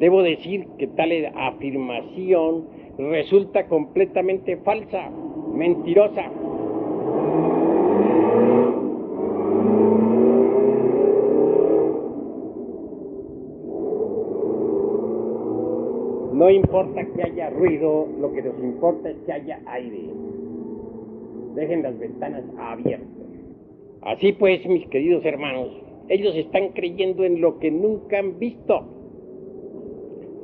A: debo decir que tal afirmación resulta completamente falsa, mentirosa. No importa que haya ruido, lo que nos importa es que haya aire. Dejen las ventanas abiertas. Así pues, mis queridos hermanos, ellos están creyendo en lo que nunca han visto,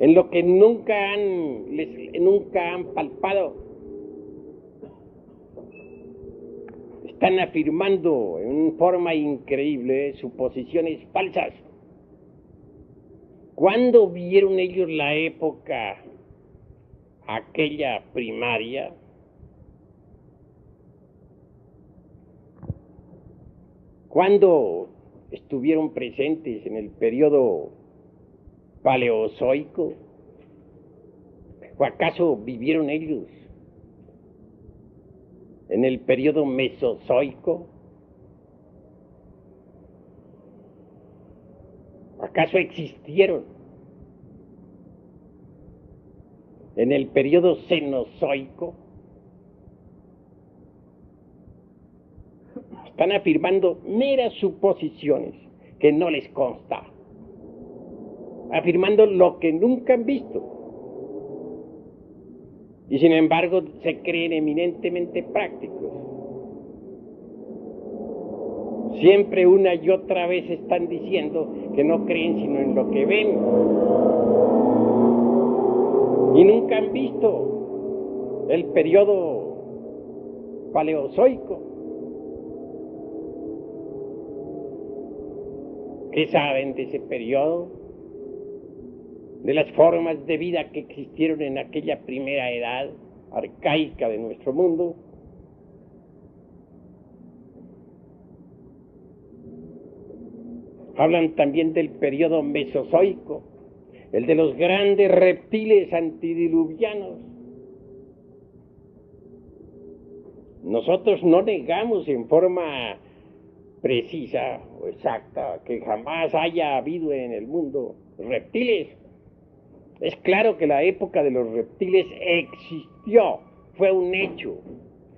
A: en lo que nunca han palpado. Están afirmando en forma increíble suposiciones falsas. ¿Cuándo vieron ellos la época aquella primaria? ¿Cuándo estuvieron presentes en el periodo paleozoico? ¿O acaso vivieron ellos en el periodo mesozoico? ¿Acaso existieron en el periodo cenozoico? Están afirmando meras suposiciones que no les consta, afirmando lo que nunca han visto, y sin embargo se creen eminentemente prácticos. Siempre una y otra vez están diciendo que no creen sino en lo que ven, y nunca han visto el periodo paleozoico. ¿Qué saben de ese periodo? De las formas de vida que existieron en aquella primera edad arcaica de nuestro mundo. Hablan también del periodo mesozoico, el de los grandes reptiles antidiluvianos. Nosotros no negamos en forma precisa o exacta que jamás haya habido en el mundo reptiles. Es claro que la época de los reptiles existió, fue un hecho.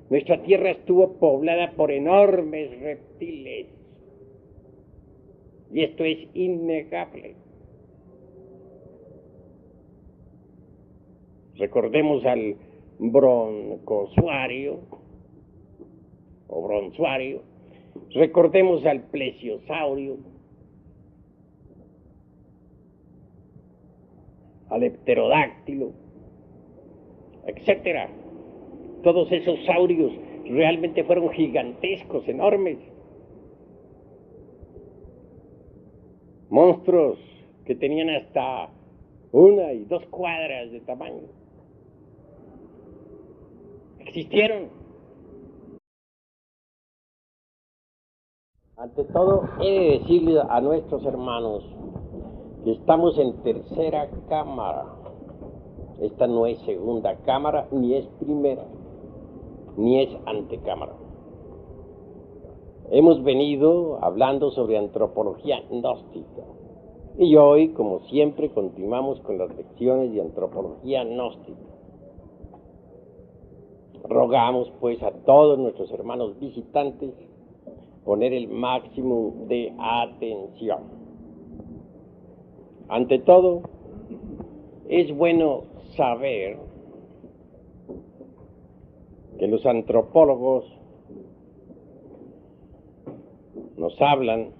A: Nuestra tierra estuvo poblada por enormes reptiles, y esto es innegable. Recordemos al broncosuario o bronzuario, recordemos al plesiosaurio, al pterodáctilo, etcétera. Todos esos saurios realmente fueron gigantescos, enormes. Monstruos que tenían hasta 1 y 2 cuadras de tamaño. Existieron. Ante todo, he de decirle a nuestros hermanos que estamos en tercera cámara. Esta no es segunda cámara, ni es primera, ni es antecámara. Hemos venido hablando sobre antropología gnóstica, y hoy, como siempre, continuamos con las lecciones de antropología gnóstica. Rogamos, pues, a todos nuestros hermanos visitantes poner el máximo de atención. Ante todo, es bueno saber que los antropólogos nos hablan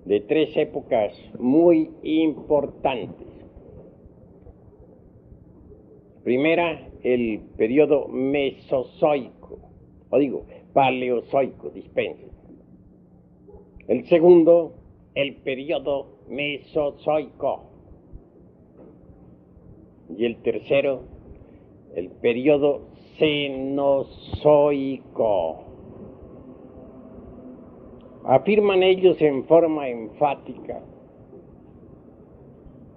A: de 3 épocas muy importantes. Primera, el periodo mesozoico, paleozoico, dispensen. El segundo, el periodo mesozoico. Y el tercero, el periodo cenozoico. Afirman ellos en forma enfática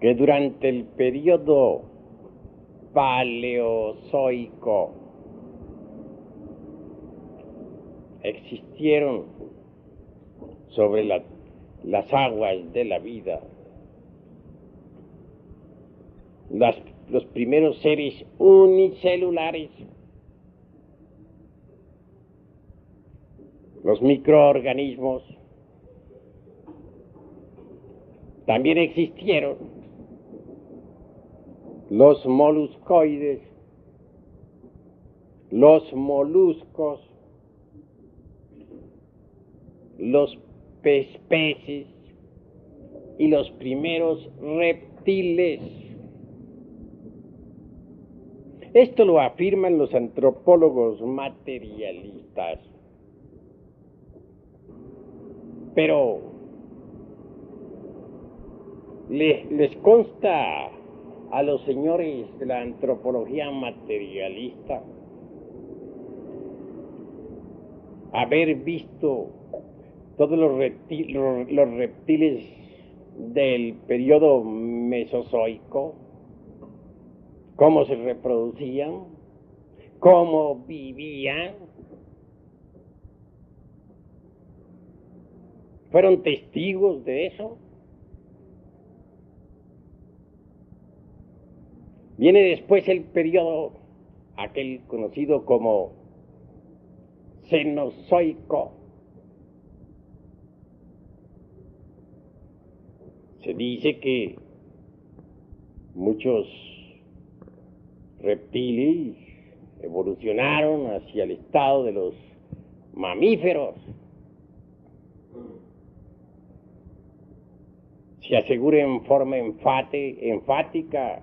A: que durante el periodo paleozoico existieron sobre las aguas de la vida los primeros seres unicelulares, los microorganismos. También existieron los moluscoides, los moluscos, los peces y los primeros reptiles. Esto lo afirman los antropólogos materialistas. Pero les consta a los señores de la antropología materialista haber visto todos los reptiles del periodo mesozoico, cómo se reproducían, cómo vivían. ¿Fueron testigos de eso? Viene después el periodo, aquel conocido como Cenozoico. Se dice que muchos reptiles evolucionaron hacia el estado de los mamíferos. Se asegura en forma enfática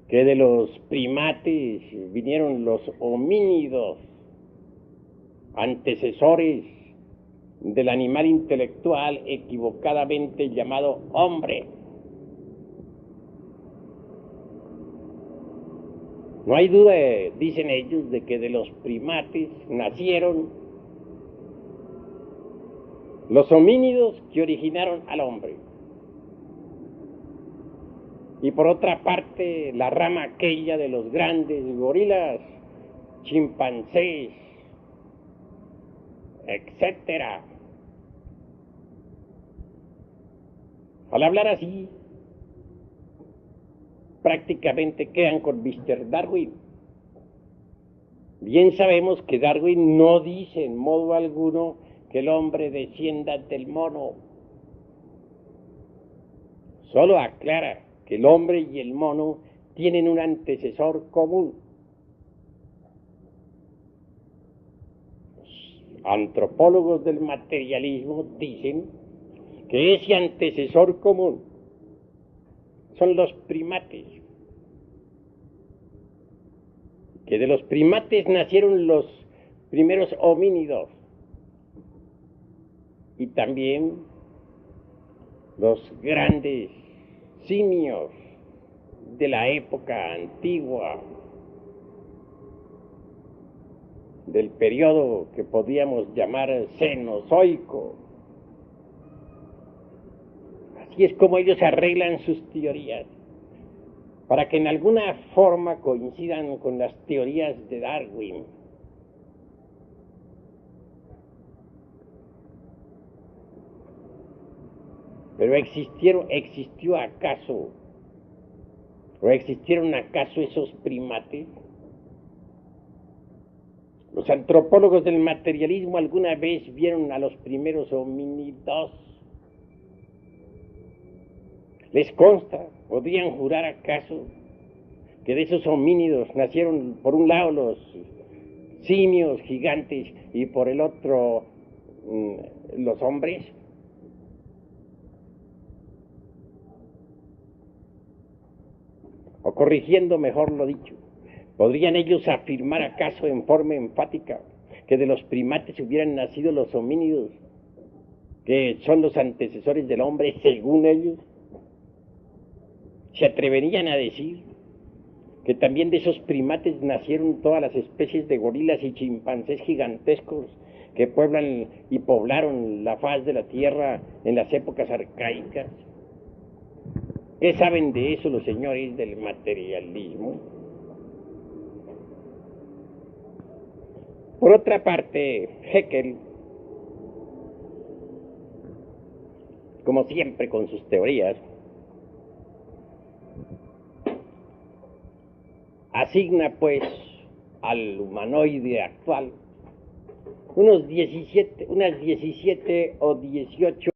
A: que de los primates vinieron los homínidos, antecesores del animal intelectual equivocadamente llamado hombre. No hay duda, dicen ellos, de que de los primates nacieron los homínidos que originaron al hombre. Y por otra parte, la rama aquella de los grandes gorilas, chimpancés, etcétera. Al hablar así, prácticamente quedan con Mr. Darwin. Bien sabemos que Darwin no dice en modo alguno que el hombre descienda del mono. Solo aclara que el hombre y el mono tienen un antecesor común. Los antropólogos del materialismo dicen que ese antecesor común son los primates, que de los primates nacieron los primeros homínidos y también los grandes simios de la época antigua, del periodo que podíamos llamar cenozoico. Así es como ellos arreglan sus teorías, para que en alguna forma coincidan con las teorías de Darwin. Pero ¿existieron acaso esos primates? Los antropólogos del materialismo alguna vez vieron a los primeros homínidos. ¿Les consta? ¿Podrían jurar acaso que de esos homínidos nacieron por un lado los simios gigantes y por el otro los hombres? O corrigiendo mejor lo dicho, ¿podrían ellos afirmar acaso en forma enfática que de los primates hubieran nacido los homínidos, que son los antecesores del hombre según ellos? ¿Se atreverían a decir que también de esos primates nacieron todas las especies de gorilas y chimpancés gigantescos que pueblan y poblaron la faz de la tierra en las épocas arcaicas? ¿Qué saben de eso los señores del materialismo? Por otra parte, Haeckel, como siempre con sus teorías, asigna pues al humanoide actual unas 17 o 18